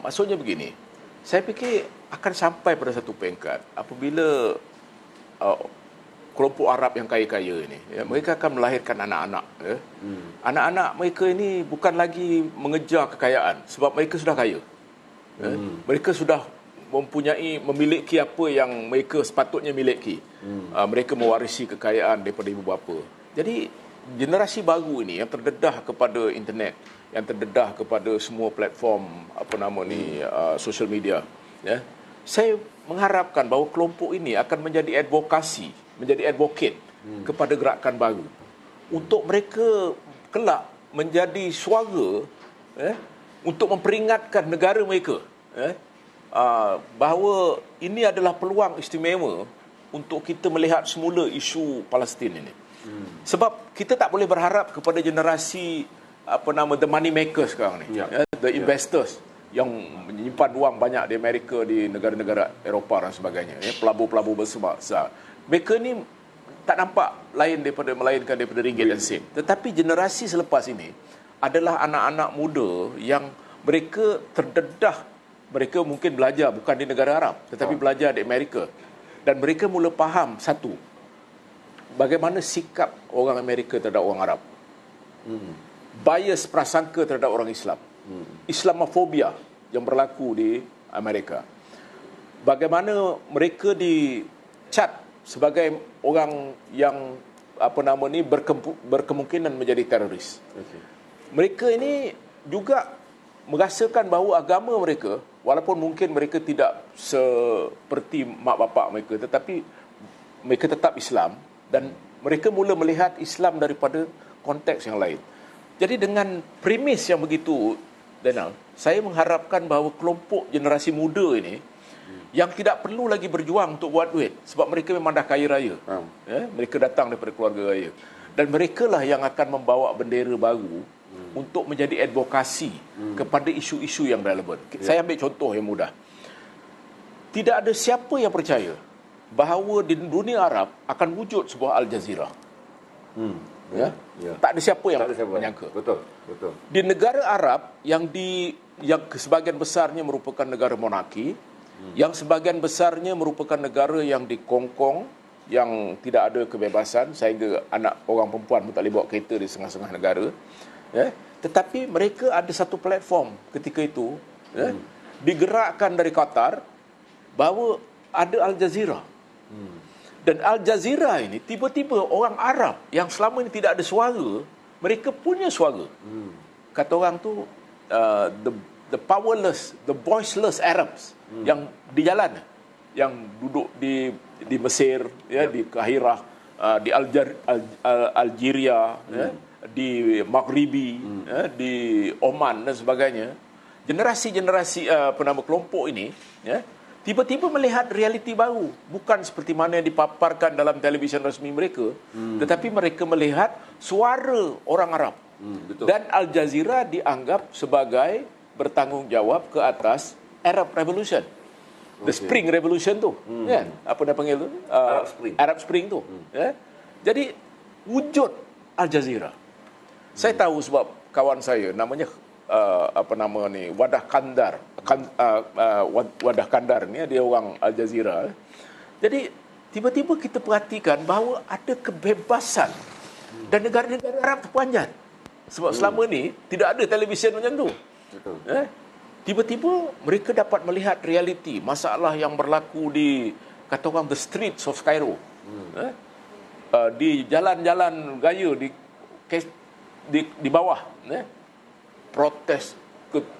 Maksudnya begini. Saya fikir akan sampai pada satu peringkat apabila kelompok Arab yang kaya-kaya ini, mereka akan melahirkan anak-anak. Anak-anak mereka ini bukan lagi mengejar kekayaan sebab mereka sudah kaya. Mereka sudah memiliki apa yang mereka sepatutnya miliki. Mereka mewarisi kekayaan daripada ibu bapa. Jadi generasi baru ini yang terdedah kepada internet, yang terdedah kepada semua platform social media, saya mengharapkan bahawa kelompok ini akan menjadi advocate kepada gerakan baru untuk mereka kelak menjadi suara untuk memperingatkan negara mereka bahawa ini adalah peluang istimewa untuk kita melihat semula isu Palestin ini. Sebab kita tak boleh berharap kepada generasi the money makers sekarang ni, the investors yang menyimpan wang banyak di Amerika, di negara-negara Eropah dan sebagainya, pelabur-pelabur besar. Mereka ni tak nampak melainkan daripada ringgit dan sen. Tetapi generasi selepas ini adalah anak-anak muda yang mereka terdedah. Mereka mungkin belajar bukan di negara Arab, tetapi belajar di Amerika. Dan mereka mula faham satu, bagaimana sikap orang Amerika terhadap orang Arab. Bias prasangka terhadap orang Islam. Islamofobia yang berlaku di Amerika. Bagaimana mereka dicat sebagai orang yang berkemungkinan menjadi teroris. Mereka ini juga merasakan bahawa agama mereka, walaupun mungkin mereka tidak seperti mak bapak mereka, tetapi mereka tetap Islam dan mereka mula melihat Islam daripada konteks yang lain. Jadi dengan premis yang begitu, Daniel, saya mengharapkan bahawa kelompok generasi muda ini yang tidak perlu lagi berjuang untuk buat duit sebab mereka memang dah kaya raya. Mereka datang daripada keluarga raya dan merekalah yang akan membawa bendera baru untuk menjadi advokasi kepada isu-isu yang relevan. Saya ambil contoh yang mudah. Tidak ada siapa yang percaya bahawa di dunia Arab akan wujud sebuah Al Jazeera. Tak ada siapa yang menyangka. Betul. Di negara Arab yang sebahagian besarnya merupakan negara monarki, yang sebahagian besarnya merupakan negara yang dikongkong, yang tidak ada kebebasan sehingga anak orang perempuan pun tak boleh bawa kereta di setengah-setengah negara. Tetapi mereka ada satu platform ketika itu, digerakkan dari Qatar, bahawa ada Al Jazeera. Dan Al Jazeera ini tiba-tiba orang Arab yang selama ini tidak ada suara, mereka punya suara. Kata orang tu the powerless, the voiceless Arabs yang di jalan, yang duduk di Mesir, di Kahirah, di Algeria, di Maghribi, di Oman dan sebagainya. Generasi-generasi kelompok ini tiba-tiba melihat realiti baru, bukan seperti mana yang dipaparkan dalam televisyen resmi mereka, tetapi mereka melihat suara orang Arab. Dan Al Jazeera dianggap sebagai bertanggungjawab ke atas Arab Revolution, the Spring Revolution tu, kan? Apa dia panggil tu? Arab Spring tu. Jadi wujud Al Jazeera. Saya tahu sebab kawan saya namanya Wadah Kandar. Wadah Kandar ni dia orang Al Jazeera. Jadi tiba-tiba kita perhatikan bahawa ada kebebasan dan negara-negara Arab terpanjat. Sebab selama ni tidak ada televisyen macam tu. Tiba-tiba mereka dapat melihat realiti masalah yang berlaku di, kata orang, the streets of Cairo. Di jalan-jalan raya di bawah, protes,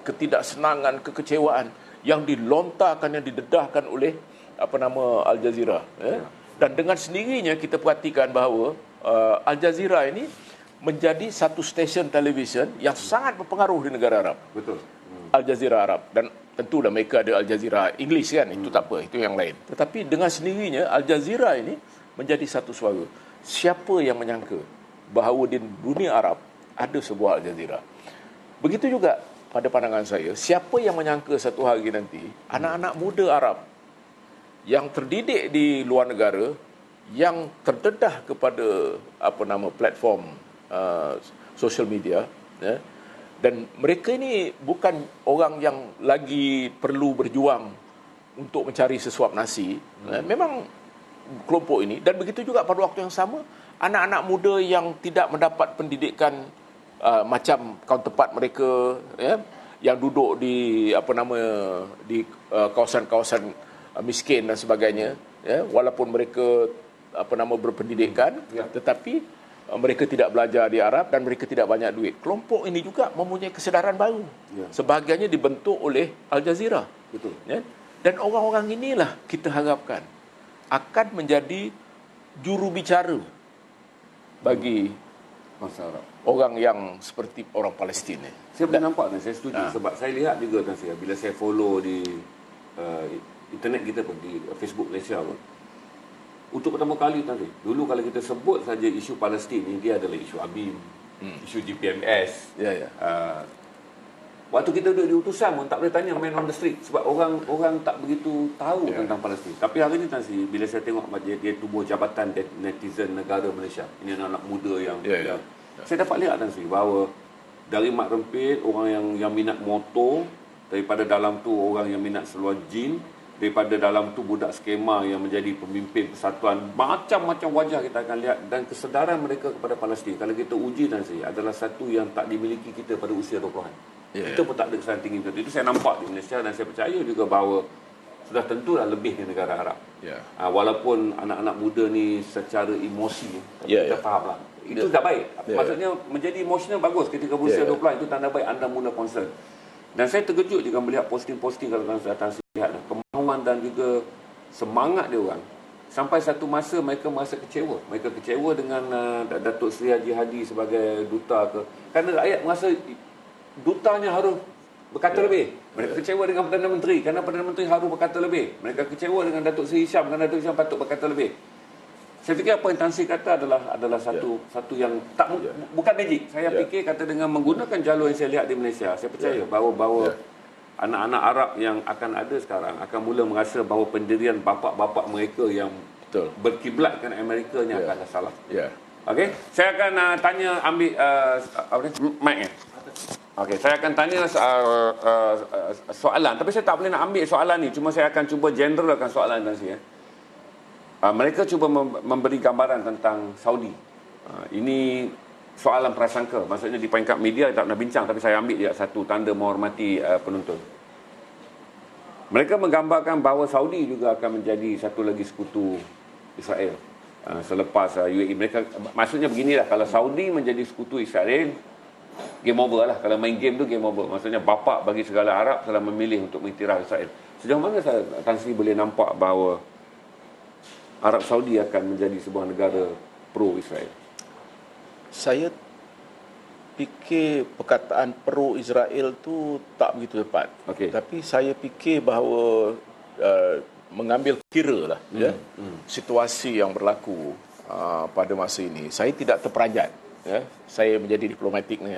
ketidaksenangan, kekecewaan yang dilontarkan, yang didedahkan oleh Al Jazeera. Dan dengan sendirinya kita perhatikan bahawa Al Jazeera ini menjadi satu stesen televisyen yang sangat berpengaruh di negara Arab. Betul. Al Jazeera Arab. Dan tentulah mereka ada Al Jazeera English kan, itu tak apa, itu yang lain. Tetapi dengan sendirinya Al Jazeera ini menjadi satu suara. Siapa yang menyangka bahawa di dunia Arab ada sebuah Al Jazeera? Begitu juga pada pandangan saya, siapa yang menyangka satu hari nanti anak-anak muda Arab yang terdidik di luar negara, yang terdedah kepada platform social media, ya, dan mereka ini bukan orang yang lagi perlu berjuang untuk mencari sesuap nasi. Memang kelompok ini, dan begitu juga pada waktu yang sama, anak-anak muda yang tidak mendapat pendidikan macam counterpart mereka, ya, yang duduk di di kawasan-kawasan miskin dan sebagainya, ya, walaupun mereka berpendidikan, tetapi mereka tidak belajar di Arab dan mereka tidak banyak duit. Kelompok ini juga mempunyai kesedaran baru. Sebahagiannya dibentuk oleh Al Jazeera. Betul. Ya? Dan orang-orang inilah kita harapkan akan menjadi juru bicara bagi masyarakat, orang yang seperti orang Palestin. Saya boleh nampak dan saya setuju sebab saya lihat juga dan saya bila saya follow di internet kita pun, di Facebook Malaysia pun. Untuk pertama kali tadi, dulu kalau kita sebut saja isu Palestin ni, dia adalah isu ABIM, isu GPMS. Waktu kita duduk di utusan pun tak boleh tanya man on the street sebab orang tak begitu tahu tentang Palestin. Tapi hari ni Tansi, bila saya tengok dia tubuh jabatan netizen negara Malaysia, ini anak-anak muda yang saya dapat lihat Tansi bahawa dari mak rempit, orang yang minat motor, daripada dalam tu orang yang minat seluar jin, daripada dalam tu budak skema yang menjadi pemimpin persatuan, macam-macam wajah kita akan lihat, dan kesedaran mereka kepada Palestin kalau kita uji Tansi adalah satu yang tak dimiliki kita pada usia 20-an. Kita pun tak ada kesan tinggi macam itu. Itu saya nampak di Malaysia dan saya percaya juga bahawa sudah tentulah lebih di negara Arab. Walaupun anak-anak muda ni secara emosi, kita faham lah. Itu dah baik. Maksudnya menjadi emosional bagus ketika berusia 20 itu tanda baik anda mula concern. Dan saya terkejut juga melihat posting-posting kalau tuan datang lihat kemahuan dan juga semangat dia orang. Sampai satu masa mereka merasa kecewa. Mereka kecewa dengan Datuk Seri Haji Hadi sebagai duta ke. Kerana rakyat merasa dutanya harus berkata lebih. Mereka kecewa dengan Perdana Menteri kerana Perdana Menteri harus berkata lebih. Mereka kecewa dengan Datuk Seri Hisham kerana Datuk Hisham patut berkata lebih. Saya fikir apa yang Tan Sri kata adalah satu yang tak bukan magic. Saya fikir kata dengan menggunakan jalur yang saya lihat di Malaysia, saya percaya bahawa anak-anak Arab yang akan ada sekarang akan mula merasa bahawa pendirian bapa-bapa mereka yang berkiblatkan Amerika ni akan salah. Okey, saya akan tanya ambil mic ni. Okey, saya akan tanya soalan, tapi saya tak boleh nak ambil soalan ni, cuma saya akan cuba generalkan soalan Tan Sri. Mereka cuba memberi gambaran tentang Saudi. Ini soalan prasangka. Maksudnya di peringkat media tak pernah bincang, tapi saya ambil dia satu tanda menghormati penonton. Mereka menggambarkan bahawa Saudi juga akan menjadi satu lagi sekutu Israel selepas UAE. Maksudnya beginilah, kalau Saudi menjadi sekutu Israel, game over lah. Kalau main game tu game over. Maksudnya bapa bagi segala Arab telah memilih untuk mengiktiraf Israel. Sejauh mana Tan Sri boleh nampak bahawa Arab Saudi akan menjadi sebuah negara pro-Israel? Saya fikir perkataan pro-Israel tu tak begitu tepat. Tapi saya fikir bahawa mengambil kira lah situasi yang berlaku pada masa ini. Saya tidak terperanjat. Saya menjadi diplomatik ni.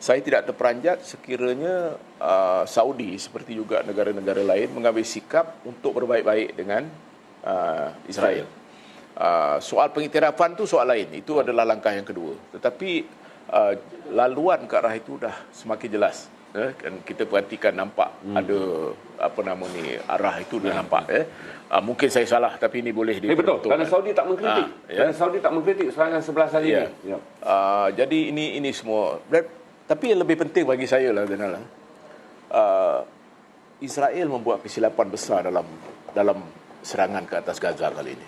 Saya tidak terperanjat sekiranya Saudi seperti juga negara-negara lain mengambil sikap untuk berbaik-baik dengan Israel. Soal pengiktirafan tu soal lain. Itu adalah langkah yang kedua. Tetapi laluan ke arah itu dah semakin jelas. Kan kita perhatikan nampak ada arah itu dah nampak. Mungkin saya salah tapi ini boleh betul. Kerana Saudi tak mengkritik. Kerana Saudi tak mengkritik serangan sebelah saja ni. Jadi ini semua. Tapi yang lebih penting bagi saya lah Zainal, Israel membuat kesilapan besar dalam serangan ke atas Gaza kali ini.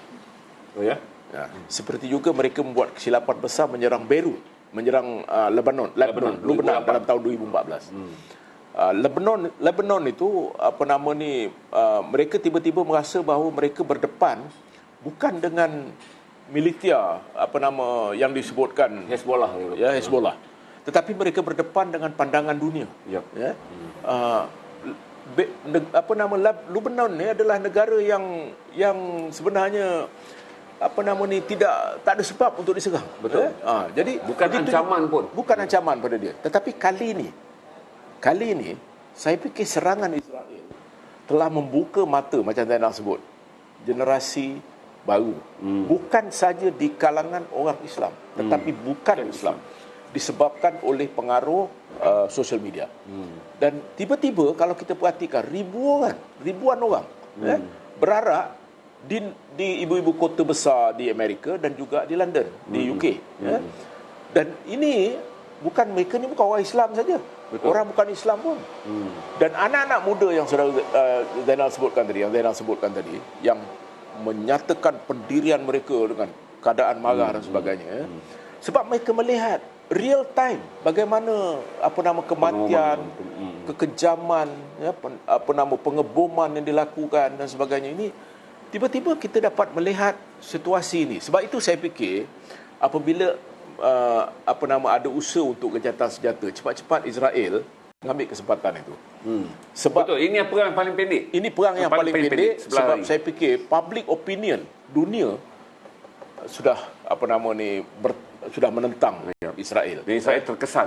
Seperti juga mereka membuat kesilapan besar menyerang Beirut, menyerang Lebanon dalam tahun 2014. Lebanon itu mereka tiba-tiba merasa bahawa mereka berdepan bukan dengan militer yang disebutkan Hezbollah, tetapi mereka berdepan dengan pandangan dunia. Lebanon ni adalah negara yang sebenarnya tak ada sebab untuk diserang. Betul. Jadi bukan ancaman pun. Bukan ancaman pada dia. Tetapi kali ini saya fikir serangan Israel telah membuka mata, macam Zainal sebut, generasi baru. Bukan saja di kalangan orang Islam, tetapi bukan Islam. Disebabkan oleh pengaruh sosial media. Dan tiba-tiba kalau kita perhatikan ribuan orang berarak di ibu-ibu kota besar di Amerika dan juga di London, di UK. Dan ini mereka ni bukan orang Islam saja. Betul. Orang bukan Islam pun. Dan anak-anak muda yang saudara Zainal sebutkan tadi, yang menyatakan pendirian mereka dengan keadaan marah dan sebagainya. Sebab mereka melihat real time bagaimana kematian, kekejaman, pengeboman yang dilakukan dan sebagainya ini. Tiba-tiba kita dapat melihat situasi ini. Sebab itu saya fikir apabila ada usaha untuk gencatan senjata, cepat-cepat Israel mengambil kesempatan itu. Sebab betul, ini perang yang paling pendek. Ini perang yang paling pendek sebab saya fikir public opinion dunia sudah sudah menentang Israel. Dan Israel terkesan.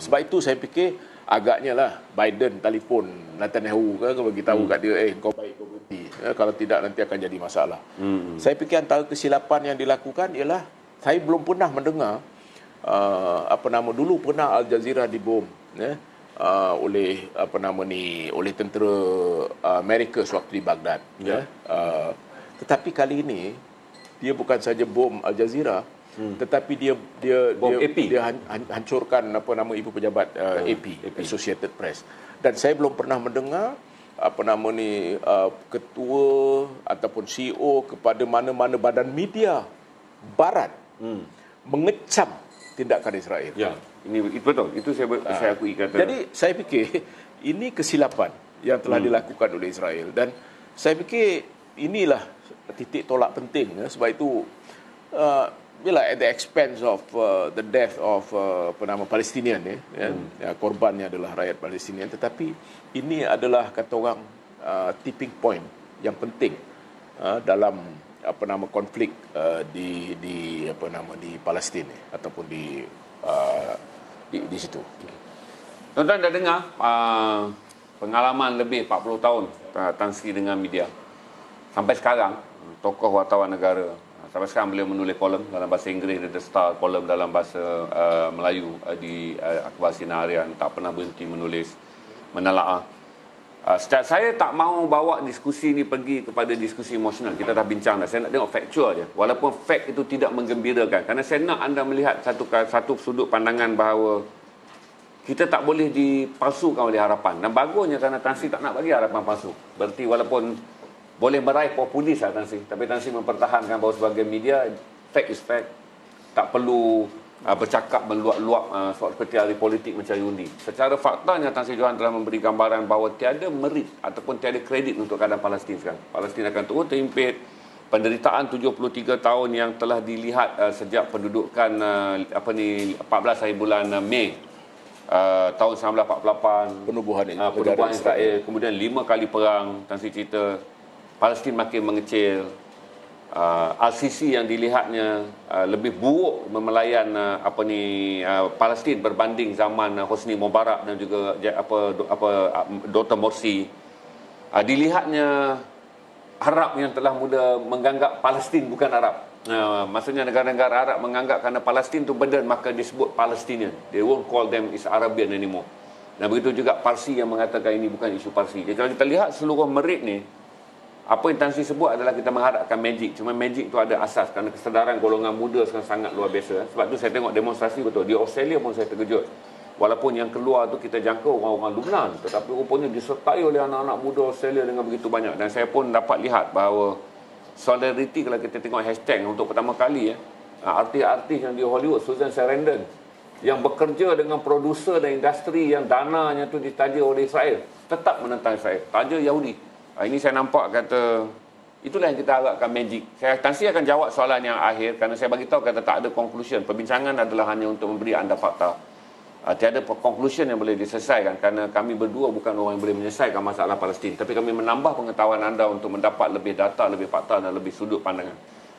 Sebab itu saya fikir agaknya lah Biden telefon Netanyahu bagi tahu kat dia, kau baik kau berhenti. Kalau tidak nanti akan jadi masalah. Saya fikir antara kesilapan yang dilakukan ialah saya belum pernah mendengar dulu pernah Al Jazeera dibom oleh tentera Amerika sewaktu di Baghdad. Tetapi kali ini dia bukan saja bom Al Jazeera, tetapi dia hancurkan ibu pejabat AP, Associated Press. Dan saya belum pernah mendengar ketua ataupun CEO kepada mana-mana badan media barat mengecam tindakan Israel. Ya, itu betul. Itu saya akui kata. Jadi saya fikir ini kesilapan yang telah dilakukan oleh Israel, dan saya fikir inilah titik tolak penting. Sebab itu at the expense of the death of Palestinian, korbannya adalah rakyat Palestinian, tetapi ini adalah kata orang tipping point yang penting dalam konflik di Palestin ataupun di situ. Tuan-tuan dah dengar pengalaman lebih 40 tahun Tan Sri dengan media. Sampai sekarang tokoh wartawan negara. Sampai sekarang beliau menulis kolom dalam bahasa Inggeris, The Star, kolom dalam bahasa Melayu di Akhbar Sinar Harian, tak pernah berhenti menulis, menelaah. Saya tak mahu bawa diskusi ni pergi kepada diskusi emosional. Kita dah bincang dah. Saya nak tengok factual je. Walaupun fact itu tidak menggembirakan. Kerana saya nak anda melihat satu sudut pandangan bahawa kita tak boleh dipalsukan oleh harapan. Dan bagusnya kerana Tan Sri tak nak bagi harapan palsu. Berarti walaupun boleh meraih populis lah Tan Sri, tapi Tan Sri mempertahankan bahawa sebagai media, fact is fact. Tak perlu bercakap meluap-luap seperti ahli politik mencari undi. Secara faktanya Tan Sri Johan telah memberi gambaran bahawa tiada merit ataupun tiada kredit untuk keadaan Palestin sekarang. Palestin akan terus terhimpit. Penderitaan 73 tahun yang telah dilihat sejak pendudukan 14 hari bulan Mei tahun 1948, penubuhan Israel, kemudian 5 kali perang. Tan Sri cerita Palestin makin mengecil. Al-Sisi yang dilihatnya lebih buruk memelayan Palestin berbanding zaman Hosni Mubarak dan juga Dr. Morsi. Dilihatnya Arab yang telah mula menganggap Palestin bukan Arab. Maksudnya negara-negara Arab menganggap kerana Palestin tu burden, maka disebut Palestinian. They won't call them is Arabian anymore. Dan begitu juga Parsi yang mengatakan ini bukan isu Parsi. Jadi kalau kita lihat seluruh merit ni, apa yang Tan Sri sebut adalah kita mengharapkan magic. Cuma magic tu ada asas kerana kesedaran golongan muda sekarang sangat luar biasa. Sebab tu saya tengok demonstrasi betul. Di Australia pun saya terkejut. Walaupun yang keluar tu kita jangkau orang-orang Lubnan, tetapi rupanya disertai oleh anak-anak muda Australia dengan begitu banyak. Dan saya pun dapat lihat bahawa solidarity, kalau kita tengok hashtag untuk pertama kali artis-artis yang di Hollywood, Susan Sarandon, yang bekerja dengan produser dan industri yang dananya tu ditaja oleh Israel, tetap menentang Israel, taja Yahudi. Ini saya nampak kata itulah yang kita harapkan magic. Tan Sri akan jawab soalan yang akhir kerana saya bagi tahu kata tak ada conclusion. Perbincangan adalah hanya untuk memberi anda fakta. Tiada conclusion yang boleh diselesaikan kerana kami berdua bukan orang yang boleh menyelesaikan masalah Palestin, tapi kami menambah pengetahuan anda untuk mendapat lebih data, lebih fakta dan lebih sudut pandangan.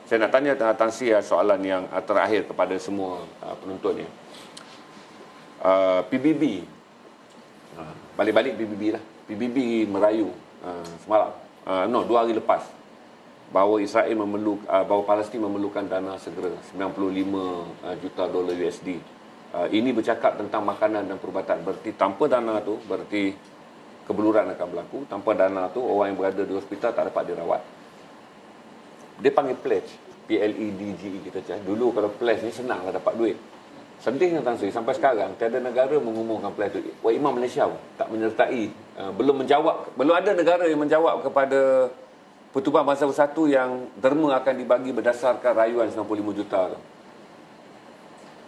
Saya nak tanya Tan Sri soalan yang terakhir kepada semua penonton ni. PBB, balik-balik PBB lah. PBB merayu semalam, 2 hari lepas, bahawa Israel bahawa Palestin memerlukan dana segera $95 juta USD. Ini bercakap tentang makanan dan perubatan. Berarti tanpa dana tu, berarti kebeluran akan berlaku. Tanpa dana tu, orang yang berada di hospital tak dapat dirawat. Dia panggil pledge, PLEDGE kita cakap. Dulu kalau pledge ni senanglah dapat duit. Sedihnya Tan Sri, sampai sekarang tiada negara mengumumkan pledge tu. Imam Malaysia pun tak menyertai, belum ada negara yang menjawab kepada Pertubuhan Bangsa Bersatu yang derma akan dibagi berdasarkan rayuan 95 juta tu.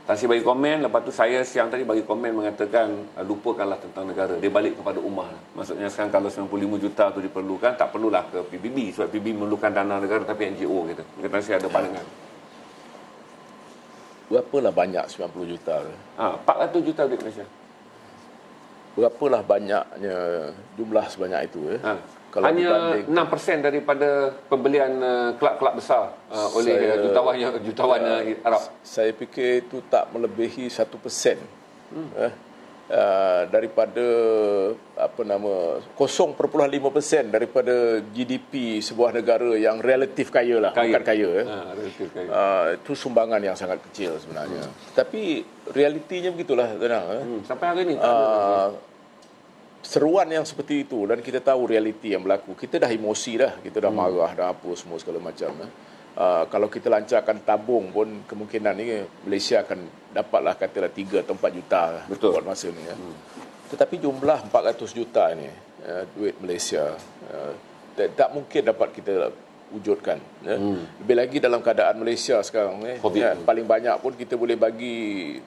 Tan Sri bagi komen, lepas tu saya siang tadi bagi komen mengatakan lupakanlah tentang negara, dia balik kepada ummah. Maksudnya sekarang kalau 95 juta tu diperlukan, tak perlulah ke PBB, sebab PBB memerlukan dana negara tapi NGO kita. Tan Sri ada pandangan. Berapalah banyak 90 juta tu? 400 juta duit Malaysia. Berapalah banyaknya jumlah sebanyak itu? Kalau hanya 6% daripada pembelian kelab-kelab besar oleh jutawan Arab. Saya fikir itu tak melebihi 1%. Daripada 0.5% daripada GDP sebuah negara yang relatif kaya lah, bukan kaya. Relatif kaya. Itu sumbangan yang sangat kecil sebenarnya. Tapi realitinya begitulah. Sampai hari ini seruan yang seperti itu, dan kita tahu realiti yang berlaku. Kita dah emosi dah, kita dah marah dah, apa semua segala macam. Kalau kita lancarkan tabung pun, kemungkinan ni Malaysia akan dapatlah katalah 3 atau 4 juta buat masa ni. Tetapi jumlah 400 juta ni duit Malaysia tak mungkin dapat kita wujudkan. Lebih lagi dalam keadaan Malaysia sekarang ni, paling banyak pun kita boleh bagi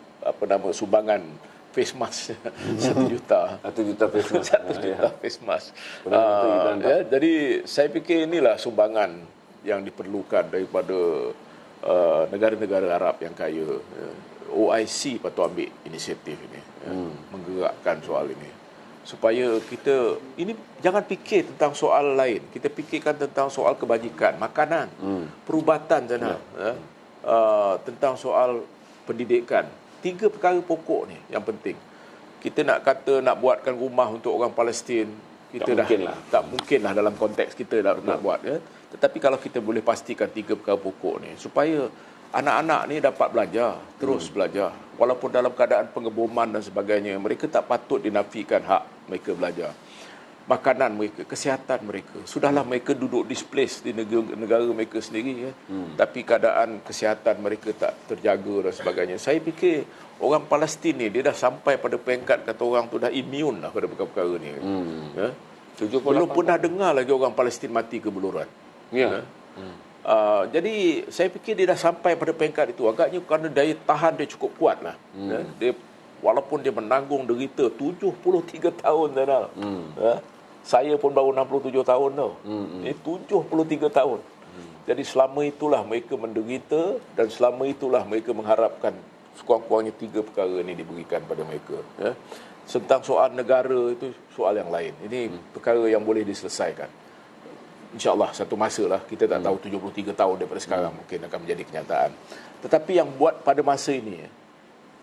sumbangan face mask 1 juta. 1 juta face mask. 1 juta face mask. Jadi saya fikir inilah sumbangan yang diperlukan daripada negara-negara Arab yang kaya. OIC patut ambil inisiatif ini, menggerakkan soal ini, supaya kita ini jangan fikir tentang soal lain, kita fikirkan tentang soal kebajikan, makanan, perubatan sana, tentang soal pendidikan. 3 perkara pokok ni yang penting. Kita nak kata nak buatkan rumah untuk orang Palestin, kita tak mungkinlah dalam konteks kita nak buat. Tetapi kalau kita boleh pastikan 3 perkara pokok ni, supaya anak-anak ni dapat belajar, terus belajar. Walaupun dalam keadaan pengeboman dan sebagainya, mereka tak patut dinafikan hak mereka belajar. Makanan mereka, kesihatan mereka. Sudahlah mereka duduk displaced di negara mereka sendiri. Tapi keadaan kesihatan mereka tak terjaga dan sebagainya. Saya fikir orang Palestin ni, dia dah sampai pada peringkat kata orang tu dah immune lah pada perkara-perkara ni. Belum pernah dengar lagi orang Palestin mati kebeluran. Jadi saya fikir dia dah sampai pada peringkat itu. Agaknya kerana daya tahan dia cukup kuat lah. Dia, walaupun dia menanggung derita 73 tahun dah. Saya pun baru 67 tahun tau. Ini 73 tahun. Jadi selama itulah mereka menderita, dan selama itulah mereka mengharapkan sekurang-kurangnya 3 perkara ini diberikan pada mereka. Tentang soal negara itu soal yang lain. Ini perkara yang boleh diselesaikan. InsyaAllah satu masa lah, kita tak tahu 73 tahun daripada sekarang mungkin akan menjadi kenyataan. Tetapi yang buat pada masa ini,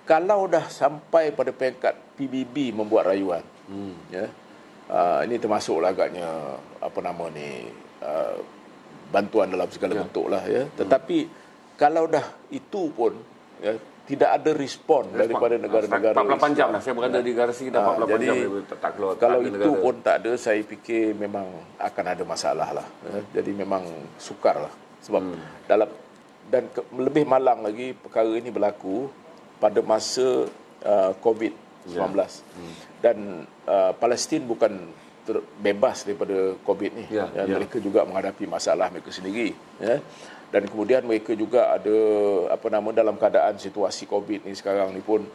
kalau dah sampai pada peringkat PBB membuat rayuan, ini termasuklah agaknya bantuan dalam segala bentuk lah. Tetapi kalau dah itu pun tidak ada respon daripada negara-negara 48 jam lah saya berada di garasi dah 48 jadi, jam tak keluar. Kalau itu negara pun tak ada, saya fikir memang akan ada masalah lah. Jadi memang sukar lah. Sebab lebih malang lagi, perkara ini berlaku pada masa COVID-19. Dan Palestin bukan bebas daripada COVID ni. Mereka juga menghadapi masalah mereka sendiri. Dan kemudian mereka juga ada dalam keadaan situasi COVID ni sekarang ni pun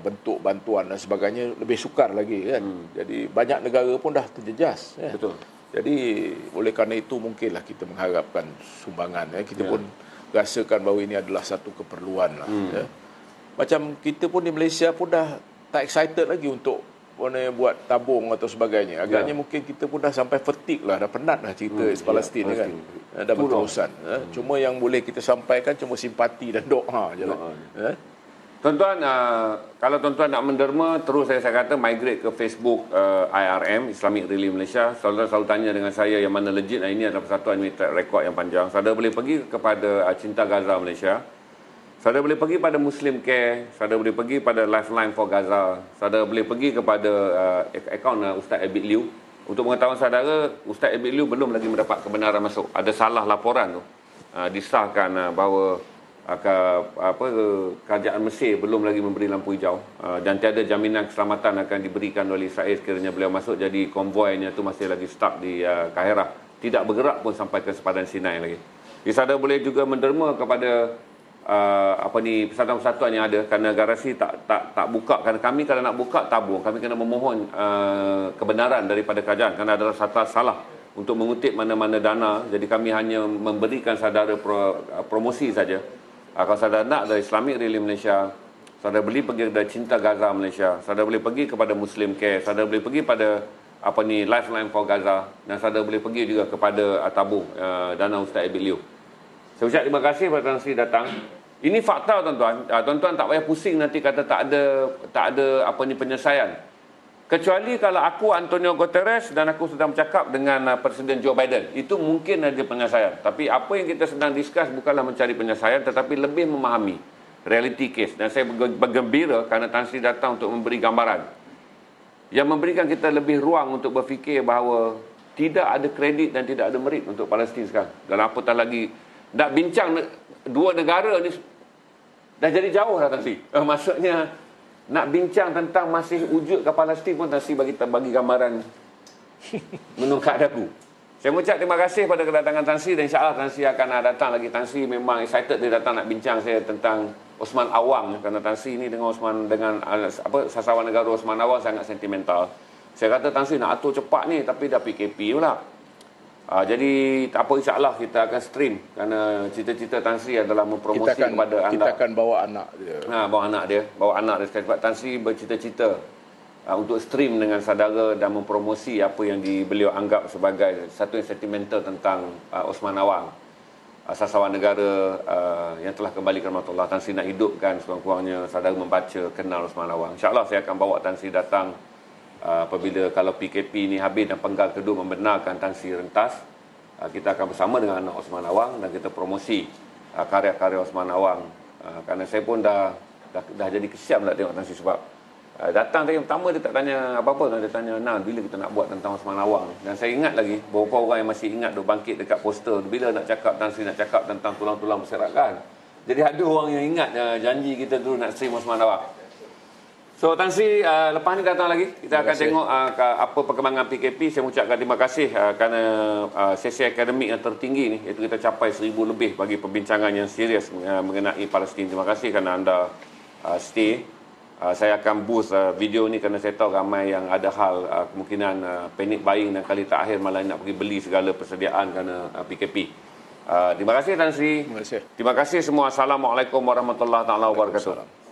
bentuk bantuan dan sebagainya lebih sukar lagi kan. Jadi banyak negara pun dah terjejas. Betul. Jadi oleh kerana itu mungkinlah kita mengharapkan sumbangan. Kita pun rasakan bahawa ini adalah satu keperluan lah. Macam kita pun di Malaysia pun dah tak excited lagi untuk buat tabung atau sebagainya. Agaknya mungkin kita pun dah sampai fatigue lah, dah penat lah cerita Palestin kan. dan berterusan. Cuma yang boleh kita sampaikan cuma simpati dan doa je lah. Tuan-tuan, kalau tuan-tuan nak menderma, terus saya kata migrate ke Facebook IRM, Islamic Relief Malaysia. Saudara selalu tanya dengan saya yang mana legit. Ini adalah persatuan ini track record yang panjang. Saudara boleh pergi kepada Cinta Gaza Malaysia. Saudara boleh pergi pada Muslim Care. Saudara boleh pergi pada Lifeline for Gaza. Saudara boleh pergi kepada akaun Ustaz Abid Liu. Untuk pengetahuan saudara, Ustaz Abid Liu belum lagi mendapat kebenaran masuk. Ada salah laporan tu. Disahkan bahawa kerajaan Mesir belum lagi memberi lampu hijau dan tiada jaminan keselamatan akan diberikan oleh Israel sekiranya beliau masuk. Jadi konvoinya tu masih lagi stuck di Kairah, tidak bergerak pun sampai ke sepadan Sinai lagi. Jadi saudara boleh juga menderma kepada persatuan-persatuan yang ada, kerana garasi tak buka. Kerana kami kalau nak buka tabung, kami kena memohon kebenaran daripada kerajaan, kerana adalah satu salah untuk mengutip mana-mana dana. Jadi kami hanya memberikan saudara promosi saja. Kalau saudara nak dari Islamic Relief Malaysia, saudara boleh pergi dari Cinta Gaza Malaysia, saudara boleh pergi kepada Muslim Care, saudara boleh pergi pada Lifeline for Gaza, dan saudara boleh pergi juga kepada tabung dana Ustaz Abid Liu. Saya ucap terima kasih kepada Tan Sri datang. Ini fakta, tuan-tuan. Tuan-tuan tak payah pusing nanti kata tak ada penyelesaian. Kecuali kalau aku Antonio Guterres dan aku sedang bercakap dengan Presiden Joe Biden, itu mungkin ada penyelesaian. Tapi apa yang kita sedang discuss bukanlah mencari penyelesaian, tetapi lebih memahami reality case. Dan saya bergembira kerana Tan Sri datang untuk memberi gambaran yang memberikan kita lebih ruang untuk berfikir bahawa tidak ada kredit dan tidak ada merit untuk Palestin sekarang. Dan apatah lagi nak bincang dua negara ni dah jadi jauh dah, Tan Sri. Maksudnya nak bincang tentang masih wujud ke Palestin pun Tan Sri bagi gambaran menungkak dagu. Saya mengucap terima kasih pada kedatangan Tan Sri, dan insya-Allah Tan Sri akan datang lagi. Tan Sri memang excited dia datang nak bincang saya tentang Osman Awang, kerana Tan Sri ni dengan sasawan negara Osman Awang sangat sentimental. Saya kata Tan Sri nak atur cepat ni, tapi dah PKP pula. Jadi tak apa, insya-Allah kita akan stream, kerana cita-cita Tan Sri adalah mempromosi kepada anda. Kita akan bawa anak dia. Bawa anak dia sekali. Sebab Tan Sri bercita-cita untuk stream dengan saudara dan mempromosi apa yang beliau anggap sebagai satu yang sentimental tentang Osman Awang, sasawan negara yang telah kembali ke rahmatullah. Tan Sri nak hidupkan sekurang-kurangnya saudara membaca, kenal Osman Awang. InsyaAllah saya akan bawa Tan Sri datang apabila kalau PKP ni habis dan penggal kedua membenarkan Tan Sri rentas. Kita akan bersama dengan anak Osman Awang dan kita promosi karya-karya Osman Awang. Kerana saya pun dah jadi kesiam nak tengok Tan Sri, sebab datang tadi pertama dia tak tanya apa-apa, dia tanya, "Nah, bila kita nak buat tentang Osman Awang?" Dan saya ingat lagi beberapa orang yang masih ingat duk bangkit dekat poster bila nak cakap Tan Sri nak cakap tentang tulang-tulang berserakan. Jadi ada orang yang ingat janji kita dulu nak stream Osman Awang. So Tan Sri lepas ni datang lagi, kita akan tengok apa perkembangan PKP. Saya mengucapkan terima kasih kerana sesi akademik yang tertinggi ni, iaitu kita capai 1000 lebih bagi perbincangan yang serius mengenai Palestin. Terima kasih kerana anda stay. Saya akan boost video ni kerana saya tahu ramai yang ada hal kemungkinan panic buying dan kali terakhir malah nak pergi beli segala persediaan kerana PKP. Terima kasih Tan Sri. Terima kasih. Terima kasih semua. Assalamualaikum warahmatullahi wabarakatuh.